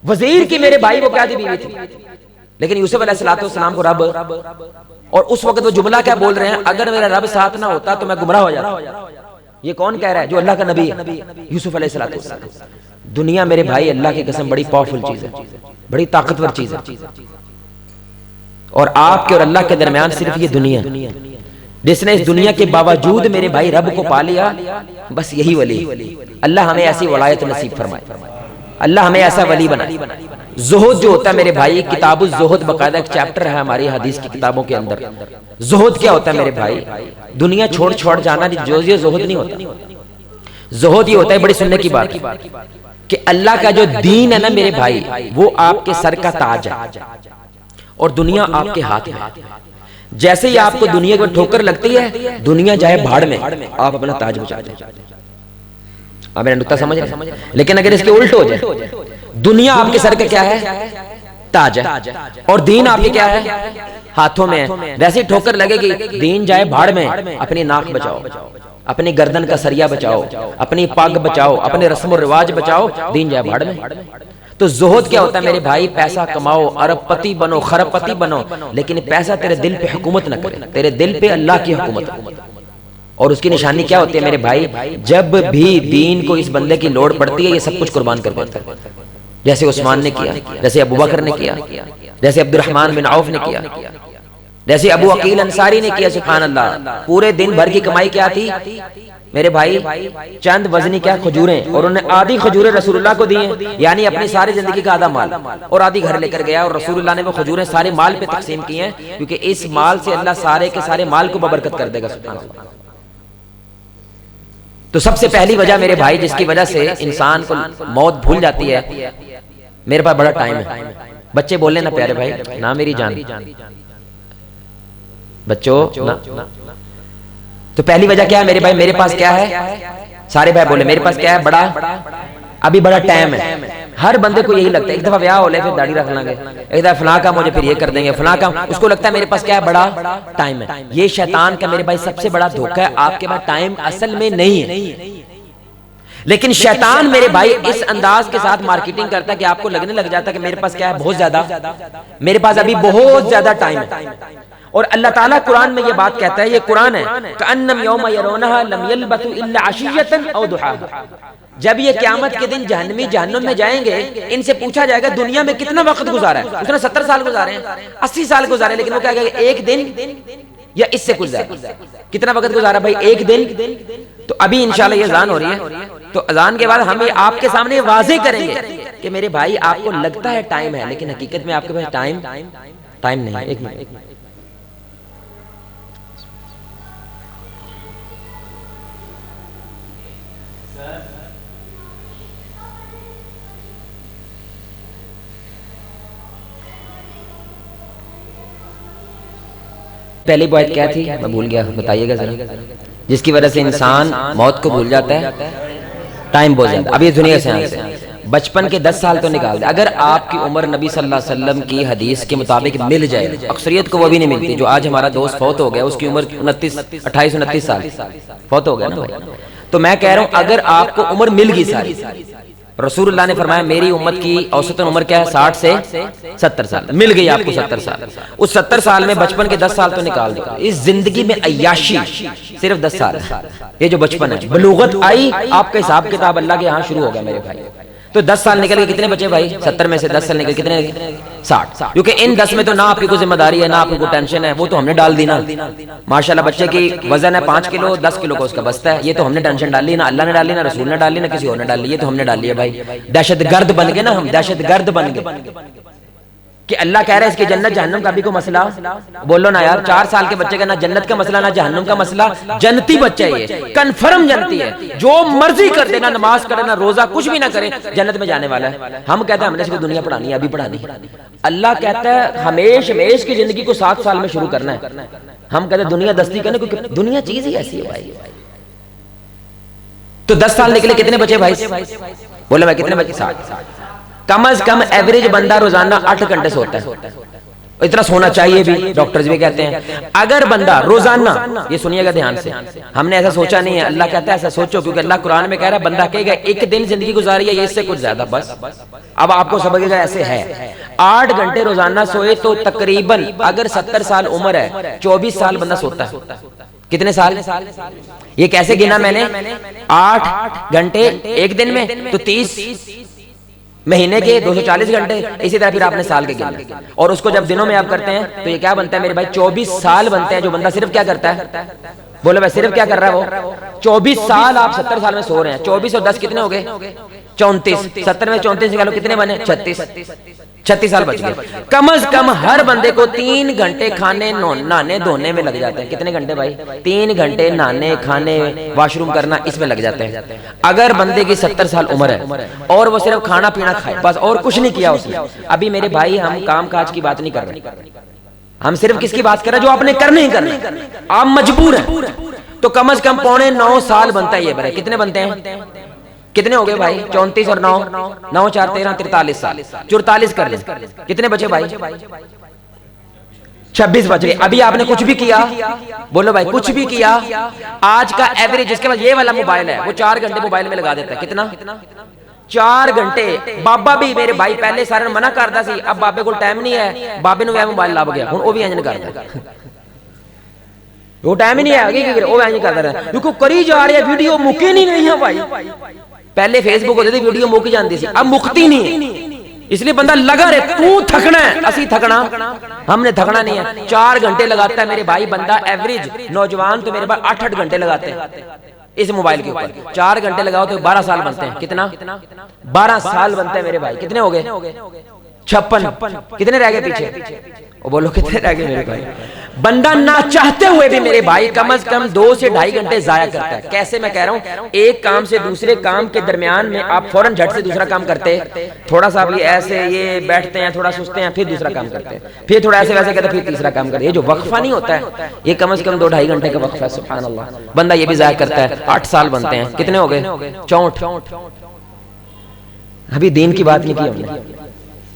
وزیر کی میرے بھائی وہ قیادی بیوی تھی، لیکن یوسف علیہ السلام کو رب، اور اس وقت وہ جملہ کیا بول رہے ہیں؟ اگر میرا رب ساتھ نہ ہوتا تو میں گمراہ ہو جاتا۔ یہ کون کہہ رہا ہے؟ جو اللہ کا نبی ہے، یوسف علیہ السلام۔ دنیا میرے بھائی اللہ کی قسم بڑی پاورفل چیز ہے، بڑی طاقتور چیز ہے، اور آپ کے اور اللہ کے درمیان صرف یہ دنیا، جس نے اس دنیا کے باوجود میرے بھائی رب کو پا لیا، بس یہی ولی۔ اللہ ہمیں ایسی ولایت نصیب فرمائے۔ اللہ ہمیں ایسا ولی بنائے. زہد جو ہوتا ہے میرے بھائی، کتاب الزہد باقاعدہ ایک چیپٹر ہے ہماری حدیث کی کتابوں کے اندر. زہد کیا ہوتا ہے میرے بھائی؟ دنیا چھوڑ جانا، جو یہ زہد نہیں ہوتا. زہد یہ ہوتا ہے، بڑی سننے کی بات کہ اللہ کا جو دین ہے نا میرے بھائی، وہ آپ کے سر کا تاج ہے اور دنیا آپ کے ہاتھ میں. جیسے ہی آپ کو دنیا کو ٹھوکر لگتی ہے، دنیا جائے بھاڑ میں، آپ اپنا تاج بچا دیں. آپ میرا نکتہ سمجھ رہے ہیں؟ لیکن اگر اس کے الٹ ہو جائے، دنیا آپ کے سر کا کیا ہے؟ تاج ہے، اور دین آپ کے کیا ہے؟ ہاتھوں میں ہے. ویسے ٹھوکر لگے گی، دین جائے بھاڑ میں، اپنی ناک بچاؤ، اپنی گردن کا سریا بچاؤ، اپنی پگ بچاؤ، اپنے رسم و رواج بچاؤ، دین جائے بھاڑ میں. تو زہد کیا ہوتا ہے میرے بھائی؟ پیسہ کماؤ، ارب پتی بنو، خرب پتی بنو، لیکن پیسہ تیرے دل پہ حکومت نہ کرے، تیرے دل پہ اللہ کی حکومت. اور اس کی نشانی کیا ہوتی ہے میرے بھائی؟ جب بھی دین کو اس بندے کی لوڑ پڑتی ہے، یہ سب کچھ قربان کر دیتا ہے. جیسے عثمان نے کیا، جیسے ابو بکر نے کیا، جیسے عبد الرحمن بن عوف نے کیا، جیسے ابو عقیل انصاری نے کیا. سبحان اللہ. پورے دن بھر کی کمائی کیا تھی میرے بھائی؟ چند وزنی کیا کھجوریں، اور انہوں نے آدھی کھجوریں رسول اللہ کو دی ہیں، یعنی اپنی ساری زندگی کا آدھا مال، اور آدھی گھر لے کر گیا. اور رسول اللہ نے وہ کھجوریں سارے مال پہ تقسیم کی ہیں، کیونکہ اس مال سے اللہ سارے کے سارے مال کو ببرکت کر دے گا. سبحان اللہ. تو سب سے پہلی وجہ میرے بھائی جس کی وجہ سے انسان کو موت بھول جاتی ہے، میرے پاس بڑا ٹائم ہے. بچے بولے نا پیارے بھائی، نہ میری جان بچوں نا. تو پہلی وجہ کیا ہے میرے بھائی؟ میرے پاس کیا ہے؟ سارے بھائی بولے میرے پاس کیا ہے؟ ابھی بڑا ٹائم ہے. ہر بندے کو یہی لگتا ہے، ایک دفعہ بیاہ ہو لے پھر داڑھی رکھ لیں گے، ایک دفعہ فلاں کام مجھے پھر یہ کر دیں گے، فلاں کام. اس کو لگتا ہے میرے پاس کیا ہے؟ بڑا ٹائم ہے. یہ شیطان کا میرے بھائی سب سے بڑا دھوکہ ہے. آپ کے پاس ٹائم اصل میں نہیں ہے، لیکن شیطان میرے بھائی اس انداز کے ساتھ مارکیٹنگ کرتا ہے کہ آپ کو لگنے لگ جاتا ہے کہ میرے پاس کیا ہے؟ بہت زیادہ، میرے پاس ابھی بہت زیادہ ٹائم ہے. اور اللہ تعالیٰ قرآن میں یہ بات کہتا ہے، یہ قرآن ہے، کأنم یوم یرونہا لم یلبثوا الا عشیۃ او ضحاہا. جب یہ قیامت کے دن جہنمی جہنم میں جائیں گے، ان سے پوچھا جائے گا دنیا میں کتنا وقت گزارا ہے؟ اس نے 70 سال گزارے ہیں، 80 سال گزارے، لیکن وہ کہا گیا ایک دن یا اس سے کچھ زیادہ. کتنا وقت گزارا بھائی؟ ایک دن. تو ابھی انشاءاللہ یہ اذان ہو رہی ہے، تو اذان کے بعد ہم آپ کے سامنے واضح کریں گے کہ میرے بھائی آپ کو لگتا ہے ٹائم ہے، لیکن حقیقت میں آپ کے پاس ٹائم نہیں ہے. ایک منٹ. پہلی بات کیا تھی میں بھول گیا، بتائیے گا ذرا. جس کی وجہ سے انسان موت کو بھول جاتا ہے، ٹائم بہت زیادہ. اب یہ دنیا سے بچپن کے 10 سال تو نکال دیں. اگر آپ کی عمر نبی صلی اللہ علیہ وسلم کی حدیث کے مطابق مل جائے، اکثریت کو وہ بھی نہیں ملتی. جو آج ہمارا دوست فوت ہو گیا اس کی عمر 28-29 سال فوت ہو گیا نا بھائی. تو میں کہہ رہا ہوں اگر آپ کو عمر مل گئی ساری، رسول اللہ نے فرمایا میری امت کی اوسطاً عمر کیا ہے؟ 60 سے 70 سال. مل گئی آپ کو 70 سال. اس 70 سال میں بچپن کے 10 سال تو نکال دو. اس زندگی میں عیاشی صرف 10 سال ہے. یہ جو بچپن ہے، بلوغت آئی، آپ کا حساب کتاب اللہ کے یہاں شروع ہو گیا میرے بھائی. تو 10 سال نکل کے کتنے بچے بھائی؟ 70 میں سے 10 سال نکل کتنے؟ 60. کیونکہ ان 10 میں تو نہ آپ کی کوئی ذمہ داری ہے، نہ آپ کو ٹینشن ہے، وہ تو ہم نے ڈال دی نا. ماشاءاللہ بچے کی وزن ہے 5 کلو، 10 کلو کا اس کا بستہ ہے. یہ تو ہم نے ٹینشن ڈال لی، نہ اللہ نے ڈال لی، نہ رسول نے ڈال لی، نہ کسی اور نے ڈال لی. یہ تو ہم نے ڈال لیا بھائی. دہشت گرد بن گئے نا ہم، دہشت گرد بن گئے کہ اللہ کہہ رہا ہے اس کی جنت جہنم کا بھی کوئی مسئلہ. بولو نا یار، 4 سال کے بچے کا نہ جنت کا مسئلہ نہ جہنم کا مسئلہ. جنتی بچہ ہے، یہ کنفرم جنتی ہے. جو مرضی کر دے، نہ نماز کرے نہ روزہ کچھ بھی نہ کرے، جنت میں جانے والا ہے. ہم کہتے ہیں ہم نے اس کو دنیا پڑھانی ہے، ابھی پڑھانی. اللہ کہتا ہے ہمیش کی زندگی کو 7 سال میں شروع کرنا ہے. ہم کہتے ہیں دنیا دستی کرنا، کیونکہ دنیا چیز ہی ایسی ہے بھائی. تو 10 سال نکلے کتنے بچے بھائی؟ بولے میں کتنے بچے؟ 60. کم از کم ایوریج بندہ روزانہ 8 گھنٹے سوتا ہے. اتنا سونا چاہیے بھی، ڈاکٹرز بھی کہتے ہیں. اگر بندہ روزانہ، یہ سنیے گا دھیان سے، ہم نے ایسا سوچا نہیں ہے، اللہ کہتا ہے ایسا سوچو، کیونکہ اللہ قرآن میں کہہ رہا ہے بندہ کہے گا ایک دن زندگی گزاری ہے، یہ اس سے کچھ زیادہ بس. اب آپ کو سمجھے گا ایسے ہے. 8 گھنٹے روزانہ سوئے تو تقریباً اگر 70 سال عمر ہے، 24 سال بندہ سوتا ہے. کتنے سال؟ یہ کیسے گنا میں نے؟ 8 گھنٹے ایک دن میں تو 30 مہینے کے 240 گھنٹے. اسی طرح پھر آپ نے سال کے گنا، اور اس کو جب دنوں میں آپ کرتے ہیں تو یہ کیا بنتا ہے میرے بھائی؟ 24 سال بنتے ہیں. جو بندہ صرف کیا کرتا ہے؟ بولو بھائی صرف کیا کر رہا ہے وہ؟ 24 سال آپ 70 سال میں سو رہے ہیں. 24 اور 10 کتنے ہو گئے؟ 34. 70 میں 34 نکالو کتنے بنے؟ 36 سال بچ گئے. کم از کم ہر بندے کو 3 گھنٹے کھانے نہانے دھونے میں لگ جاتے ہیں. کتنے گھنٹے بھائی؟ 3 گھنٹے نہانے کھانے واش روم کرنا اس میں لگ جاتے ہیں. اگر بندے کی 70 سال عمر ہے اور وہ صرف کھانا پینا کھائے بس اور کچھ نہیں کیا اس نے. ابھی میرے بھائی ہم کام کاج کی بات نہیں کر رہے, ہم صرف کس کی بات کر رہے ہیں؟ جو آپ نے کرنے ہی کرنا, آپ مجبور ہیں. تو کم از کم 8.25 سال بنتا ہے یہ برے. کتنے بنتے ہیں؟ کتنے ہو گئے بھائی؟ 34 اور 9 9 4 13 43 سال. 44 کر لیں. کتنے بچے بھائی؟ 26 بچ گئے. ابھی آپ نے کچھ بھی کیا؟ بولو بھائی کچھ بھی کیا؟ آج کا ایوریج جس کے پاس یہ والا موبائل ہے وہ 4 گھنٹے موبائل میں لگا دیتا ہے. کتنا؟ 4 گھنٹے. بابا بھی میرے بھائی پہلے سارے منع کرتا سی, اب بابے کو ٹائم نہیں ہے, بابے نے موبائل لگ گیا ہوں وہ بھی انجن کرتا ہے. وہ ٹائم ہی نہیں ہے وہ انجن کرتا رہا کیونکہ کری جا رہی ہے ویڈیو مکی نہیں ہے بھائی. پہلے فیس بک ہوتی تھی ویڈیو مکی جاندی سی, اب مکتی نہیں ہے. اس لیے بندہ لگا رہے تو تھکنا ہے, اسی تھکنا ہم نے تھکنا نہیں ہے. 4 گھنٹے لگاتا ہے میرے بھائی بندہ ایوریج. نوجوان تو میرے بھائی 8 گھنٹے لگاتے ہیں اس موبائل کے اوپر. 4 گھنٹے لگاؤ تو 12 سال بنتے ہیں. کتنا؟ 12 سال بنتے ہیں میرے بھائی. کتنے ہو گئے؟ 56. کتنے رہ گئے پیچھے؟ وہ بولو کتنے رہ گئے میرے بھائی؟ بندہ نہ چاہتے ہوئے بھی میرے بھائی کم از کم 2 سے 2.5 گھنٹے ضائع کرتا ہے. کیسے میں کہہ رہا ہوں, ایک کام سے دوسرے کام کے درمیان میں آپ فوراً جھٹ سے دوسرا کام کرتے, تھوڑا سا بھی ایسے یہ بیٹھتے ہیں تھوڑا سستے ہیں پھر دوسرا کام کرتے ہیں, پھر تھوڑا ایسے ویسے کرتے ہیں پھر تیسرا کام کرتے ہیں. یہ جو وقفہ نہیں ہوتا ہے یہ کم از کم 2-2.5 گھنٹے کا وقفہ ہے. سبحان اللہ. بندہ یہ بھی ضائع کرتا ہے. 8 سال بنتے ہیں. کتنے ہو گئے؟ 64. ابھی دین کی بات نہیں کی ہم نے,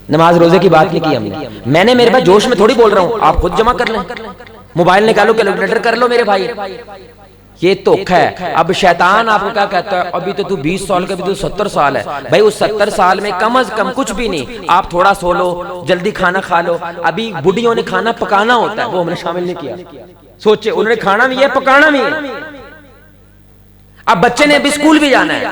نماز روزے کی بات نہیں کی ہم نے. میں نے میرے بھائی جوش میں تھوڑی بول رہا ہوں, آپ خود جمع کر لیں, موبائل نکالو کیلکولیٹر کر لو میرے بھائی. یہ دھوکہ ہے. اب شیطان آپ کو کیا کہتا ہے, ابھی تو 20 سال کا, ابھی تو 70 سال ہے. بھائی اس 70 سال میں کم از کم کچھ بھی نہیں, آپ تھوڑا سو لو, جلدی کھانا کھا لو. ابھی بڈھیوں نے کھانا پکانا ہوتا ہے, وہ ہم نے شامل نہیں کیا. سوچے انہوں نے کھانا بھی ہے پکانا بھی ہے. اب بچے نے ابھی اسکول بھی جانا ہے,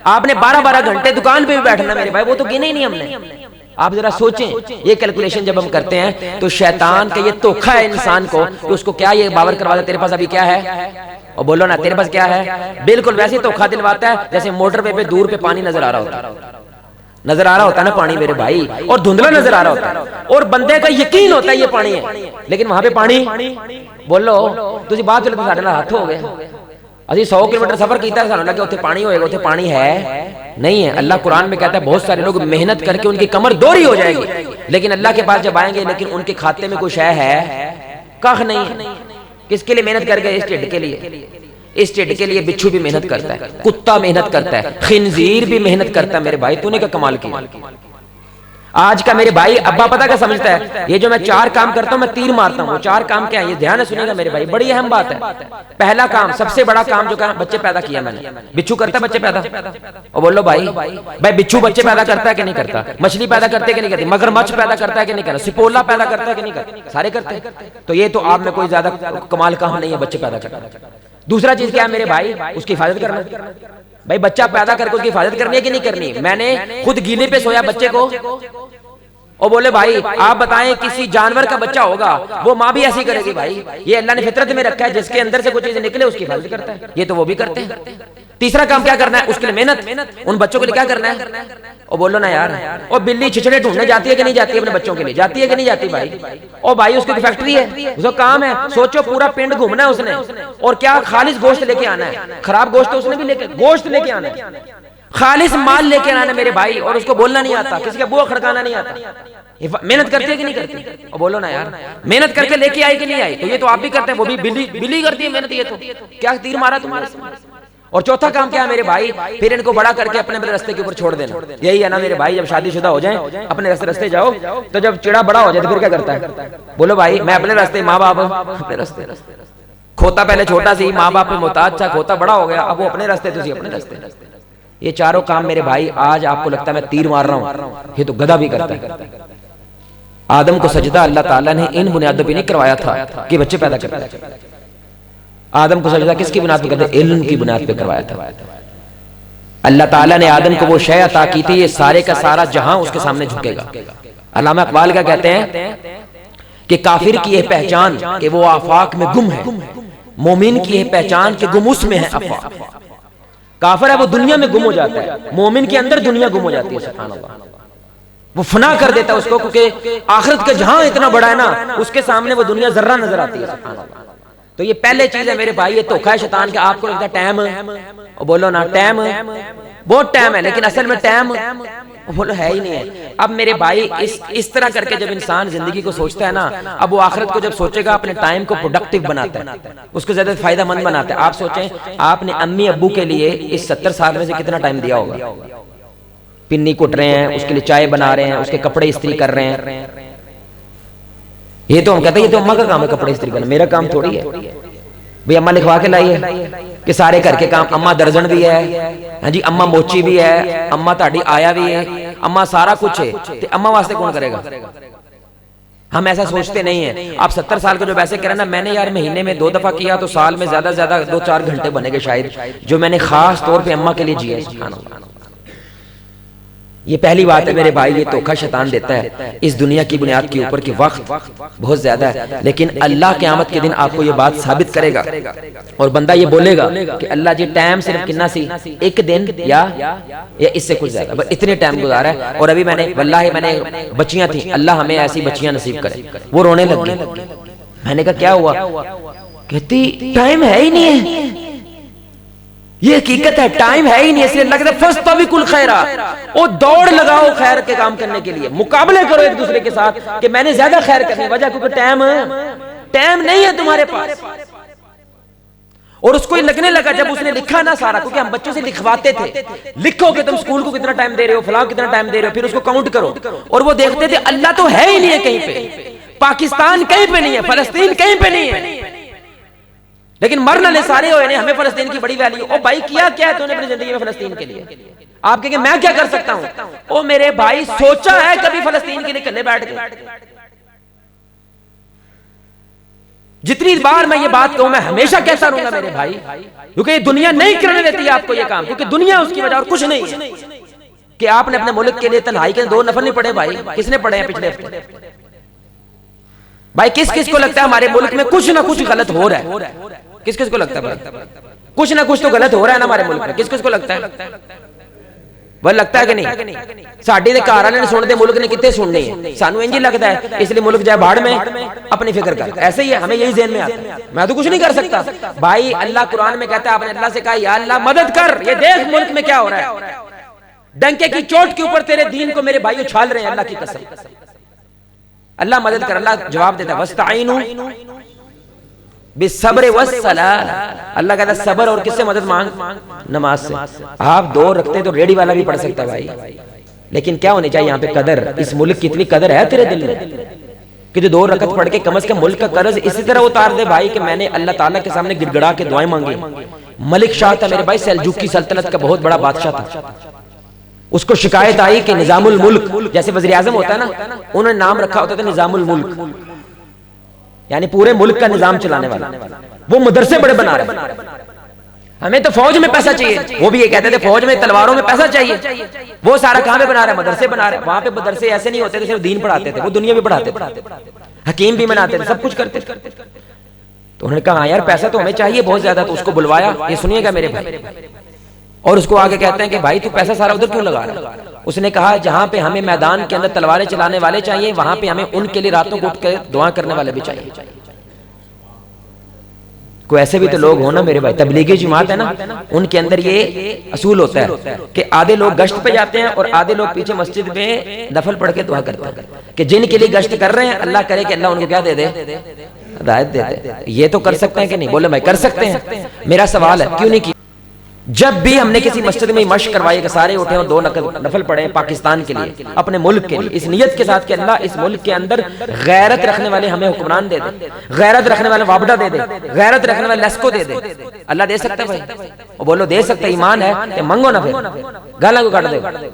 آپ نے 12 گھنٹے دکان پہ بھی بیٹھنا میرے بھائی, وہ تو گنے ہی نہیں ہم نے. آپ ذرا سوچیں یہ کیلکولیشن جب ہم کرتے ہیں تو شیطان کا یہ دھوکہ ہے انسان کو کہ اس کو کیا یہ باور کرواتا ہے تیرے پاس ابھی کیا ہے, اور بولو نا تیرے پاس کیا ہے. بالکل ویسے دھوکہ دلواتا ہے جیسے موٹر وے پہ دور پہ پانی نظر آ رہا ہوتا ہے نا پانی میرے بھائی, اور دھندلا نظر آ رہا ہوتا ہے, اور بندے کا یقین ہوتا ہے یہ پانی ہے, لیکن وہاں پہ پانی بولو تجھے بات چلے تو ساڑھے ہاتھ ہو گئے. اسی 100 کلومیٹر سفر کیتا ہے, سانوں لگے اتنے پانی ہوئے گا, اتنے پانی ہے نہیں ہے. اللہ قرآن میں کہتا ہے بہت سارے لوگ محنت کر کے ان کی کمر دوری ہو جائے گی, لیکن اللہ کے پاس جب آئیں گے لیکن ان کے کھاتے میں کوئی شے ہے کخ نہیں ہے. کس کے لیے محنت کر گئے؟ اس ٹھڈ کے لیے. اس ٹھڈ کے لیے بچھو بھی محنت کرتا ہے, کتا محنت کرتا ہے, خنزیر بھی محنت کرتا ہے. میرے بھائی تو نے کیا کمال کیا. آج کا میرے بھائی ابا پتہ کیا سمجھتا ہے, یہ جو میں 4 کام کرتا ہوں میں تیر مارتا ہوں, وہ 4 کام کیا ہے یہ دھیان سے سنیں گا میرے بھائی, بڑی اہم بات ہے. پہلا کام سب سے بڑا کام جو کہا, بچے پیدا کیا میں نے. بچھو کرتا ہے بچے پیدا, اور بولو بھائی بچھو بچے پیدا کرتا ہے کہ نہیں کرتا, مچھلی پیدا کرتے کہ نہیں کرتی, مگرمچھ پیدا کرتا ہے کہ نہیں کرتا, سپولا پیدا کرتا ہے کہ نہیں کرتا, سارے کرتے ہیں. تو یہ تو آپ میں کوئی زیادہ کمال کام نہیں ہے بچے پیدا کرنا. دوسرا چیز کیا ہے میرے بھائی, اس کی حفاظت کرنا. بھائی بچہ پیدا کر کے اس کی حفاظت کرنی ہے کہ نہیں کرنی. میں نے خود گیلے پہ سویا بچے کو, اور بولے بھائی آپ بتائیں کسی جانور کا بچہ ہوگا وہ ماں بھی ایسی کرے گی. بھائی یہ اللہ نے فطرت میں رکھا ہے, جس کے اندر سے کوئی چیز نکلے اس کی حفاظت کرتا ہے, یہ تو وہ بھی کرتے ہیں. تیسرا کام کیا کرنا ہے, اس کے لیے محنت. ان بچوں کے لیے کیا کرنا ہے, اور بولو نا یار, اور بلی چھچڑے ڈھونڈنے جاتی ہے کہ نہیں جاتی ہے اپنے بچوں کے لیے, جاتی ہے کہ نہیں جاتی بھائی. اور بھائی اس کی فیکٹری ہے, اس کا کام ہے, سوچو پورا پنڈ گھومنا ہے اس نے, اور کیا خالص گوشت لے کے آنا ہے. خراب گوشت تو اس نے بھی گوشت لے کے آنا ہے, خالص مال لے کے آنا ہے میرے بھائی, اور اس کو بولنا نہیں آتا, کسی کا بوا کھڑکانا نہیں آتا. محنت کرتی ہے کہ نہیں کرتی, اور بولو نا یار محنت کر کے لے کے آئی کہ نہیں آئی. تو یہ تو آپ بھی کرتے ہیں, وہ بھی بلی کرتی ہے محنت. یہ تو کیا تیر مارا تمہارے. اور چوتھا کام کیا ہے میرے بھائی, پھر ان کو بڑا کر کے اپنے رستے کے اوپر چھوڑ دینا. یہی ہے نا میرے بھائی, جب شادی شدہ ہو جائیں اپنے رستے جاؤ, تو جب چڑا بڑا ہو جائے تو پھر کیا کرتا ہے, بولو بھائی میں اپنے راستے, ماں باپ اپنے راستے. کھوتا پہلے چھوٹا سی ماں باپ پہ محتاج تھا, کھوتا بڑا ہو گیا, اب وہ اپنے راستے تو اپنے راستے. یہ چاروں کام میرے بھائی آج آپ کو لگتا ہے میں تیر مار رہا ہوں, یہ تو گدھا بھی کرتا ہے. آدم کو سجدہ اللہ تعالیٰ نے ان بنیادوں پہ نہیں کروایا تھا کہ بچے پیدا کرتا ہے. آدم کو سجدہ کس کی بنیاد پہ کرتے ہیں, علم کی بنیاد پہ کروایا تھا. اللہ تعالیٰ نے آدم کو وہ شے عطا کی تھی, یہ سارے کا سارا جہاں اس کے سامنے جھکے گا. علامہ اقبال کا کہتے ہیں کہ کافر کی یہ پہچان کہ وہ آفاق میں گم ہے, مومن کی یہ پہچان کہ گم اس میں ہے افواہ. کافر ہے وہ دنیا میں گم ہو جاتا ہے, مومن کے اندر دنیا گم ہو جاتی ہے. سبحان اللہ, وہ فنا کر دیتا ہے اس کو, کیونکہ آخرت کا جہاں اتنا بڑا ہے نا, اس کے سامنے وہ دنیا ذرہ نظر آتی ہے. سبحان اللہ. تو یہ پہلے چیز ہے میرے بھائی, یہ دھوکہ ہے شیطان کہ آپ کو لگتا ہے ٹائم, بولو نا ٹائم, بہت ٹائم ہے, لیکن اصل میں ٹائم بولو ہے ہی نہیں ہے. اب میرے بھائی اس طرح کر کے جب انسان زندگی کو سوچتا ہے نا, اب وہ آخرت کو جب سوچے گا اپنے ٹائم کو پروڈکٹیو بناتا ہے, اس کو زیادہ فائدہ مند بناتا ہے. آپ سوچیں آپ نے امی ابو کے لیے اس 70 سال میں سے کتنا ٹائم دیا ہوگا. پنی کٹ رہے ہیں, اس کے لیے چائے بنا رہے ہیں, اس کے کپڑے استری کر رہے ہیں. یہ تو ہم کہتے ہیں یہ تو اماں کا کام ہے کپڑے استری کرنا, میرا کام تھوڑی ہے بھئی. اماں لکھوا کے لائیے کہ سارے کر کے کام, اماں درزن بھی ہے, ہاں جی اماں موچی بھی ہے, اماں تہاڈی آیا بھی ہے, اماں سارا کچھ ہے, تے اماں واسطے کون کرے گا. ہم ایسا سوچتے نہیں ہیں. آپ 70 سال کو جو ویسے کریں نا, میں نے یار مہینے میں 2 دفعہ کیا تو سال میں زیادہ زیادہ 2-4 گھنٹے بنے گے شاید, جو میں نے خاص طور پہ اماں کے لیے جیا. سبحان اللہ. یہ پہلی بات ہے میرے بھائی, یہ دھوکہ شیطان دیتا ہے اس دنیا کی بنیاد کے اوپر کہ وقت بہت زیادہ ہے, لیکن اللہ قیامت کے دن آپ کو یہ بات ثابت کرے گا اور بندہ یہ بولے گا کہ اللہ جی ٹائم صرف کتنا سی, 1 دن یا اس سے کچھ زیادہ, بس اتنے ٹائم گزارا ہے. اور ابھی میں نے واللہ میں نے بچیاں تھیں, اللہ ہمیں ایسی بچیاں نصیب کرے. وہ رونے لگ گئی. میں نے کہا کیا ہوا, کہتی ٹائم ہے ہی نہیں ہے. یہ حقیقت ہے, ٹائم ہے ہی نہیں, اس لیے اللہ کہتا ہے فاستبقوا الخیرات, او دوڑ لگاؤ خیر کے کام کرنے کے لیے, مقابلے کرو ایک دوسرے کے ساتھ کہ میں نے زیادہ خیر کرنی. وجہ کیونکہ ٹائم نہیں ہے تمہارے پاس. اور اس کو یہ لگنے لگا جب اس نے لکھا نا سارا, کیونکہ ہم بچوں سے لکھواتے تھے, لکھو کہ تم سکول کو کتنا ٹائم دے رہے ہو, فلاں کتنا ٹائم دے رہے ہو, پھر اس کو کاؤنٹ کرو. اور وہ دیکھتے تھے اللہ تو ہے ہی نہیں ہے کہیں پہ, پاکستان کہیں پہ نہیں ہے, فلسطین کہیں پہ نہیں ہے, لیکن مرنے لے سارے ہوئے, ہمیں فلسطین کی بڑی ویلیو. او بھائی کیا ہے تو نے اپنی زندگی میں فلسطین کے لیے. آپ کہیں گے میں کیا کر سکتا ہوں, او میرے بھائی سوچا ہے کبھی فلسطین کے لیے کلے بیٹھ کے. جتنی بار میں یہ بات کہوں میں ہمیشہ کہتا رہوں گا میرے بھائی, کیونکہ یہ دنیا نہیں کرنے دیتی ہے آپ کو یہ کام, کیونکہ دنیا اس کی وجہ اور کچھ نہیں ہے کہ آپ نے اپنے ملک کے لیے تنہائی کے 2 نفل نہیں پڑھے. بھائی کس نے پڑھے ہیں پچھلے ہفتے؟ بھائی کس کو لگتا ہے ہمارے ملک میں کچھ نہ کچھ غلط ہو رہا ہے؟ کس کو لگتا ہے بھائی کچھ نہ کچھ تو غلط ہو رہا ہے نا ہمارے ملک میں؟ کس کو لگتا ہے؟ وہ لگتا ہے کہ نہیں؟ ساڈی دے گھر والے نے سن دے, ملک نے کتے سننی ہے, سانو انج لگتا ہے اس لیے ملک جائے باڑ میں اپنی فکر کر. ایسے ہی ہے, ہمیں یہی ذہن میں آتا ہے, میں تو کچھ نہیں کر سکتا. بھائی اللہ قرآن میں کہتا ہے, آپ نے اللہ سے کہا یا اللہ مدد کر, یہ دیکھ ملک میں کیا ہو رہا ہے, ڈنکے کی چوٹ کے اوپر تیرے دین کو میرے بھائی اچھال رہے ہیں, اللہ کی قسم. اللہ مدد کر. اللہ جواب دیتا ہے وَاسْتَعِينُوا بِالصَّبْرِ وَالصَّلَاةِ, اللہ کہتا ہے صبر اور کس سے مدد مانگ؟ نماز سے. آپ 2 رکھتے تو ریڈی والا بھی پڑھ سکتا ہے بھائی, لیکن کیا ہونی چاہیے یہاں پہ قدر. اس ملک کی اتنی قدر ہے تیرے دل میں کہ جو 2 رکعت پڑھ کے کم از کم ملک کا قرض اسی طرح اتار دے بھائی کہ میں نے اللہ تعالیٰ کے سامنے گڑ گڑا کے دعائیں مانگی. ملک شاہ تھا میرے بھائی, سلجوکی سلطنت کا بہت بڑا بادشاہ تھا. اس کو شکایت آئی کہ نظام الملک, جیسے وزیر اعظم ہوتا ہے نا, انہوں نے نام رکھا ہوتا تھا نظام الملک, یعنی پورے ملک کا نظام چلانے والا. وہ مدرسے بڑے بنا رہے ہیں, ہمیں تو فوج میں پیسہ چاہیے. وہ بھی یہ کہتے تھے فوج میں تلواروں میں پیسہ چاہیے. وہ سارا کہاں پہ بنا رہے ہیں؟ مدرسے بنا رہے ہیں. وہاں پہ مدرسے ایسے نہیں ہوتے تھے صرف دین پڑھاتے تھے, وہ دنیا بھی پڑھاتے تھے, حکیم بھی بناتے تھے, سب کچھ کرتے تھے. تو انہوں نے کہا ہاں یار پیسہ تو ہمیں چاہیے بہت زیادہ. تو اس کو بلوایا, یہ سنیے گا میرے بھائی, اور اس کو آگے کہتے ہیں کہ بھائی تو پیسہ سارا ادھر کیوں لگا رہا ہے؟ اس نے کہا جہاں پہ ہمیں میدان کے اندر تلواریں چلانے والے چاہیے, وہاں پہ ہمیں ان کے لیے راتوں کو اٹھ کے دعا کرنے والے بھی چاہیے. کوئی ایسے بھی تو لوگ ہونا میرے بھائی, تبلیغی جماعت ہے نا, ان کے اندر یہ اصول ہوتا ہے کہ آدھے لوگ گشت پہ جاتے ہیں اور آدھے لوگ پیچھے مسجد میں نفل پڑھ کے دعا کرتے ہیں کہ جن کے لیے گشت کر رہے ہیں اللہ کرے کہ اللہ ان کو کیا دے دے, ہدایت دے دے. یہ تو کر سکتے ہیں کہ نہیں؟ بولے بھائی کر سکتے ہیں. میرا سوال ہے کیوں نہیں کی؟ جب بھی ہم نے کسی مسجد میں مشق کروائی کہ سارے اٹھے اور 2 نفل پڑھے پاکستان کے لیے, اپنے ملک کے لیے, اس نیت کے ساتھ کہ اللہ اس ملک کے اندر غیرت رکھنے والے ہمیں حکمران دے دے, غیرت رکھنے والے وابڈا دے دے, غیرت رکھنے والے لیسکو دے دے. اللہ دے سکتا ہے بھائی؟ وہ بولو دے سکتا ہے, ایمان ہے کہ منگو نہ, پھر گالا کو کاٹ دے.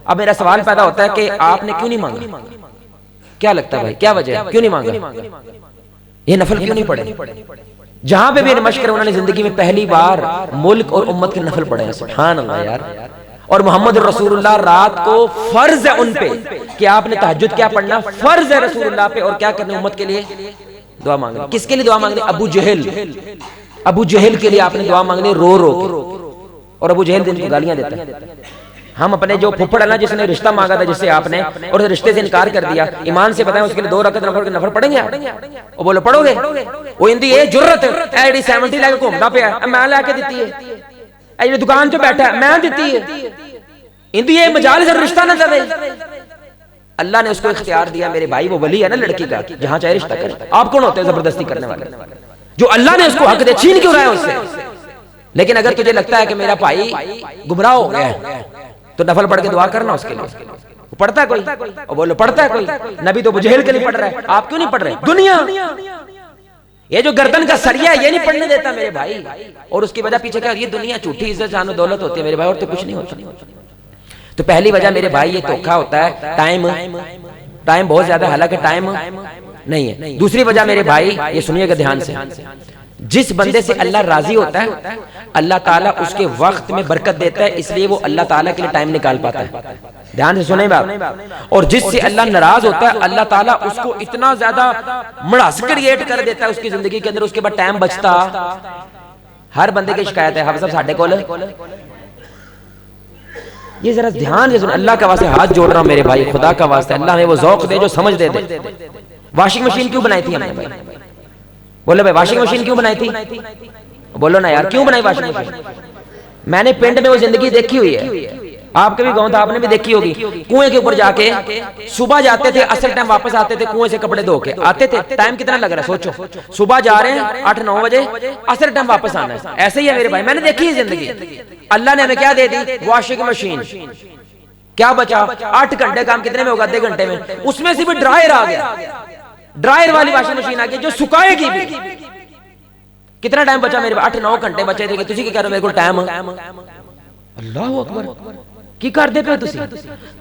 اب میرا سوال پیدا ہوتا ہے کہ آپ نے کیوں نہیں مانگا؟ کیا لگتا ہے بھائی کیا وجہ ہے کیوں نہیں مانگا؟ یہ نفل کیوں نہیں پڑھے؟ جہاں پہ بھی مشق کرے انہوں نے زندگی میں پہلی بار ملک اور امت کے نفل پڑھے ہیں. سبحان اللہ یار. اور محمد رسول اللہ رات کو فرض ہے ان پہ کہ آپ نے تہجد کیا پڑھنا, فرض ہے رسول اللہ پہ, اور کیا کرنے امت کے لیے دعا مانگنی. کس کے لیے دعا مانگنی؟ ابو جہل ابو جہل کے لیے آپ نے دعا مانگنی رو رو کے، اور ابو جہل دن کو گالیاں دیتا ہے۔ ہم اپنے جو پھپھڑ ہے نا جس نے رشتہ مانگا تھا جس سے آپ نے، اور رشتے سے انکار کر دیا، ایمان سے بتائیں اس کے لیے 2 رکعت نفل پڑھیں گے؟ وہ بولو پڑھو گے؟ وہ اندی یہ جرت ایڈی 70 لے کے گھومتا پیا میں لے کے دیتی ہے، اے دکان جو بیٹھا ہے میں دیتی ہے، اندی یہ مجالس رشتہ نہ دے۔ اللہ نے اس کو اختیار دیا میرے بھائی، وہ ولی ہے نا لڑکی کا، جہاں چاہے رشتہ کرے۔ آپ کون ہوتے ہیں زبردستی کرنے والے؟ جو اللہ نے اس کو حق دے چھین کیوں رہا ہے اس سے؟ لیکن اگر تجھے لگتا ہے کہ میرا بھائی گمراہ ہو گیا ہے تو نفل پڑھ کے دعا کرنا اس کے لیے۔ وہ پڑھتا ہے کوئی؟ اور بولو پڑھتا ہے کوئی؟ نبی تو ابو جہل کے لیے پڑھ رہا ہے، آپ کیوں نہیں پڑھ رہے؟ دنیا یہ جو گردن کا سریا ہے یہ نہیں پڑھنے دیتا میرے بھائی، اور اس کی وجہ پیچھے کیا؟ یہ دنیا جھوٹی عزت جان و دولت ہوتی ہے میرے بھائی، اور تو کچھ نہیں ہوتا۔ تو پہلی وجہ میرے بھائی یہ دھوکا ہوتا ہے، ٹائم بہت زیادہ، حالانکہ ٹائم نہیں ہے۔ دوسری وجہ میرے بھائی یہ سنیے گا دھیان سے، جس بندے سے اللہ راضی ہوتا ہے اللہ تعالیٰ اس کے وقت میں برکت دیتا ہے، اس لیے وہ اللہ تعالیٰ کے لیے ٹائم نکال پاتا ہے۔ دھیان سے سنیں بات۔ اور جس سے اللہ ناراض ہوتا ہے اللہ تعالیٰ اس کو اتنا زیادہ مڑاس کریٹ کر دیتا ہے اس کی زندگی کے اندر، اس کے بعد ٹائم بچتا۔ ہر بندے کی شکایت ہے، حافظ صاحب ساڈے کول یہ ذرا دھیان سے سن، اللہ کا واسطے ہاتھ جوڑ رہا ہوں میرے بھائی، خدا کا واسطہ اللہ ہمیں وہ ذوق دے جو سمجھ دے دے۔ واشنگ مشین کیوں بنائی تھی ہم نے بھائی؟ بولو بھائی واشنگ مشین کیوں بنائی تھی؟ بولو نا یار کیوں بنائی واشنگ مشین؟ میں نے پنڈ میں وہ زندگی دیکھی ہوئی ہے، آپ کے بھی گاؤں تھا آپ نے بھی دیکھی ہوگی، کنویں کے اوپر جا کے صبح جاتے تھے، عصر ٹائم واپس آتے تھے، کنویں سے کپڑے دھو کے آتے تھے، ٹائم کتنا لگ رہا ہے سوچو، صبح جا رہے ہیں 8-9 بجے، عصر ٹائم واپس آنا ہے۔ ایسے ہی ہے میرے بھائی، میں نے دیکھی ہے زندگی۔ اللہ نے ہمیں کیا دے دی؟ Washing machine. کیا بچا؟ 8 گھنٹے کام کتنے میں ہوگا؟ 1.5 گھنٹے میں۔ اس میں سے بھی ڈرائر آ گیا، ڈرائر والی واشنگ مشین آ گئی جو سکھائے گی بھی۔ کتنا ٹائم بچا میرے 8-9 گھنٹے بچے تھے کہ تسی کی کہہ رہے ہو میرے کو ٹائم؟ اللہ اکبر کی کر دے پہ تسی۔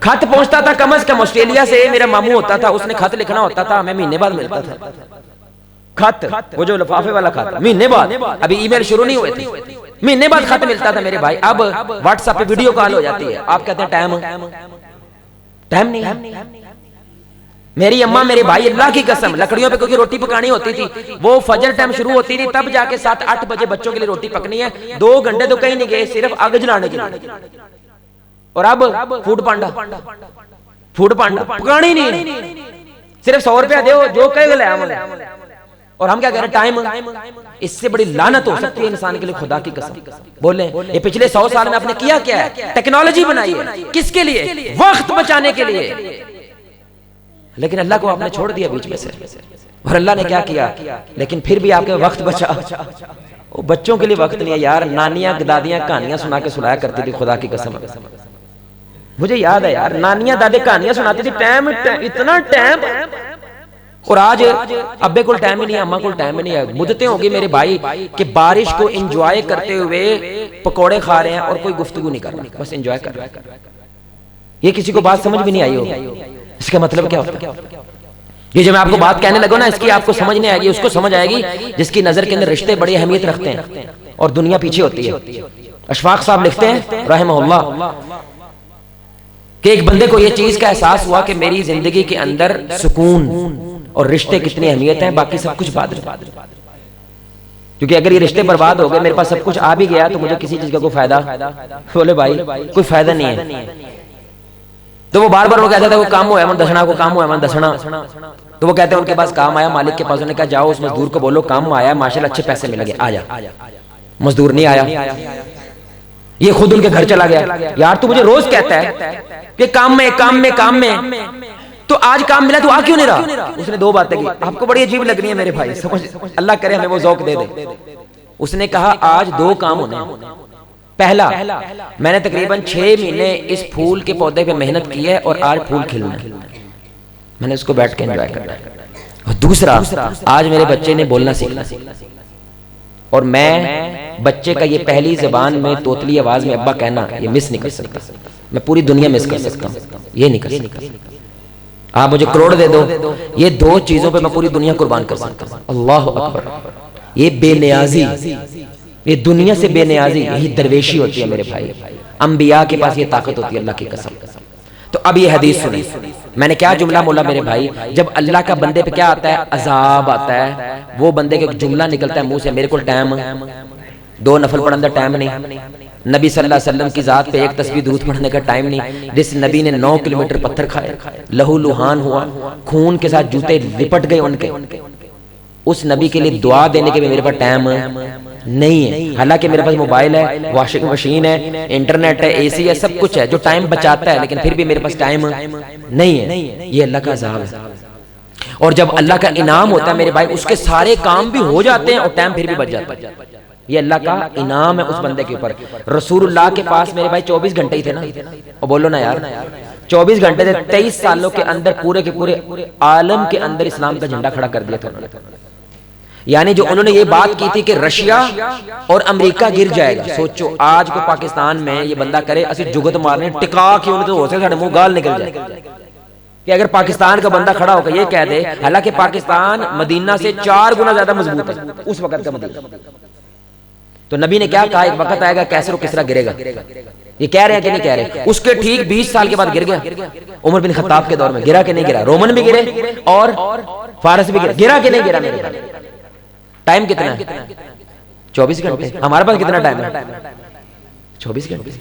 خط پہنچتا تھا کم از کم آسٹریلیا سے، میرا ماموں ہوتا تھا اس نے خط لکھنا ہوتا تھا، ہمیں مہینے بعد ملتا تھا خط، وہ جو لفافے والا خط مہینے بعد، ابھی ای میل شروع نہیں ہوئے تھے، مہینے بعد خط ملتا تھا میرے بھائی۔ اب واٹس ایپ پہ ویڈیو کال ہو جاتی ہے، آپ کہتے ہیں ٹائم نہیں ہے۔ میری اماں میرے بھائی اللہ کی قسم لکڑیوں پہ کیونکہ روٹی پکانی ہوتی تھی، وہ فجر ٹائم شروع ہوتی تھی تب جا کے 7-8 بجے بچوں کے لیے روٹی پکنی ہے، 2 گھنٹے تو کہیں نہیں گئے صرف آگ جلانے کے لیے۔ اور اب فوڈ پانڈا پکانی نہیں ہے، صرف 100 روپیہ دے جو کہے گا عمل ہے۔ اور ہم کیا کہہ رہے ہیں؟ ٹائم۔ اس سے بڑی لعنت ہو سکتی ہے انسان کے لیے، خدا کی قسم بولیں یہ پچھلے 100 سال میں آپ نے کیا کیا ہے؟ ٹیکنالوجی بنائی ہے کس کے لیے؟ وقت بچانے کے لیے، لیکن اللہ کو آپ نے چھوڑ دیا بیچ میں سے۔ اور اللہ نے کیا کیا؟ لیکن پھر بھی آپ کے وقت بچا۔ بچوں کے لیے وقت نہیں ہے یار، نانیاں دادیاں کہانیاں سنا کے سلایا کرتی تھی، خدا کی قسم مجھے یاد ہے یار، نانیاں دادی کہانیاں سناتی تھی، ٹائم اتنا ٹائم، اور آج ابے کو ٹائم ہی نہیں ہے، اماں کو ٹائم ہی نہیں ہے۔ مدتیں ہوگی میرے بھائی کہ بارش کو انجوائے کرتے ہوئے پکوڑے کھا رہے ہیں اور کوئی گفتگو نہیں کر رہا، بس انجوائے کر رہا ہے۔ یہ کسی کو بات سمجھ بھی نہیں آئی ہوگی، اس کا مطلب کیا ہوتا ہے؟ یہ جو میں آپ کو بات کہنے لگا نا اس کی آپ کو سمجھ نہیں آئے گی، اس کو سمجھ آئے گی جس کی نظر کے اندر رشتے بڑی اہمیت رکھتے ہیں اور دنیا پیچھے ہوتی ہے۔ اشفاق صاحب لکھتے ہیں رحمہ اللہ کہ ایک بندے کو یہ چیز کا احساس ہوا کہ میری زندگی کے اندر سکون اور رشتے کتنی اہمیت ہیں، باقی سب کچھ بعد میں، کیونکہ اگر یہ رشتے برباد ہو گئے، میرے پاس سب کچھ آ بھی گیا تو مجھے کسی چیز کا کوئی فائدہ، بولے بھائی کوئی فائدہ نہیں ہے۔ تو وہ بار بار وہ کہتا تھا وہ کام ہوا ہے من دسنا، کو کام ہوا ہے من دسنا، تو وہ کہتے ہیں ان کے پاس کام آیا، مالک کے پاس، انہوں نے کہا جاؤ اس مزدور کو بولو کام آیا ہے ماشاءاللہ اچھے پیسے مل گئے، آ جا۔ مزدور نہیں آیا، یہ خود ان کے گھر چلا گیا۔ یار تو مجھے روز کہتا ہے کہ کام میں، تو آج کام ملا تو آ کیوں نہیں رہا؟ اس نے 2 باتیں کی، آپ کو بڑی عجیب لگ رہی ہے میرے بھائی، سمجھ اللہ کرے ہمیں وہ ذوق دے دے۔ اس نے کہا آج 2 کام ہونے ہیں۔ پہلا، میں نے تقریباً 6 مہینے اس پھول کے پودے پہ محنت کی ہے اور آج پھول کھلنا ہے، میں نے اس کو بیٹھ کے انجوائے کرنا ہے۔ اور دوسرا، آج میرے بچے نے بولنا سیکھنا، اور میں بچے کا یہ پہلی زبان میں توتلی آواز میں ابا کہنا یہ مس نہیں کر سکتا، میں پوری دنیا مس کر سکتا ہوں، یہ نہیں کر سکتا۔ آپ مجھے کروڑ دے دو، یہ 2 چیزوں پہ میں پوری دنیا قربان کر سکتا ہوں۔ اللہ اکبر، یہ بے نیازی، یہ دنیا سے بے نیازی، یہی درویشی ہوتی ہے میرے بھائی۔ انبیاء کے پاس یہ طاقت ہوتی ہے اللہ کی قسم۔ تو اب یہ حدیث سنیں، میں نے کیا جملہ بولا میرے بھائی، جب اللہ کا بندے پہ کیا آتا ہے، عذاب آتا ہے، وہ بندے کے جملہ نکلتا ہے منہ سے، میرے کو ٹائم 2 نفل پڑھنے کا ٹائم نہیں، نبی صلی اللہ علیہ وسلم کی ذات پہ ایک تسبیح درود پڑھنے کا ٹائم نہیں، جس نبی نے 9 کلومیٹر پتھر کھائے، لہو لہان ہوا، خون کے ساتھ جوتے لپٹ گئے ان کے، اس نبی کے لیے دعا دینے کے بھی میرے پاس ٹائم نہیں ہے، حالانکہ میرے پاس موبائل ہے، واشنگ مشین ہے، انٹرنیٹ ہے، اے سی ہے، سب کچھ ہے جو ٹائم بچاتا ہے، لیکن پھر بھی میرے پاس ٹائم نہیں ہے۔ یہ اللہ کا عذاب ہے، اور جب اللہ کا انعام ہوتا ہے میرے بھائی، اس کے سارے کام بھی ہو جاتے ہیں اور ٹائم پھر بھی بچ جاتا ہے۔ یہ اللہ کا انعام ہے اس بندے کے اوپر۔ رسول اللہ کے پاس میرے بھائی 24 گھنٹے ہی تھے نا، اور بولو نا یار 24 گھنٹے تھے، 23 سالوں کے اندر پورے کے پورے عالم کے اندر اسلام کا جھنڈا کھڑا کر دیا تھا انہوں نے۔ یعنی جو انہوں نے یہ بات کی تھی کہ رشیا اور امریکہ گر جائے گا، سوچو آج کو پاکستان میں یہ بندہ کرے، اسی جگت مارنے ٹکا کے انہیں تو ہو سکے ساڑھے منہ گال نکل جائے کہ اگر پاکستان کا بندہ کھڑا ہو کر یہ کہہ دے، حالانکہ پاکستان مدینہ سے 4 گنا زیادہ مضبوط ہے اس وقت کا مدینہ۔ تو نبی نے کیا کہا، ایک وقت آئے گا کیسر و کسرا گرے گا، یہ کہہ رہے ہیں کہ نہیں کہہ رہے؟ اس کے ٹھیک 20 سال کے بعد گر گیا، عمر بن خطاب کے دور میں گرا کہ نہیں گرا؟ رومن بھی گرے اور فارس بھی گرا کہ نہیں گرا میرے بھائی؟ ٹائم کتنا ہے؟ 24 گھنٹے۔ ہمارے پاس کتنا ٹائم ہے؟ 24 گھنٹے۔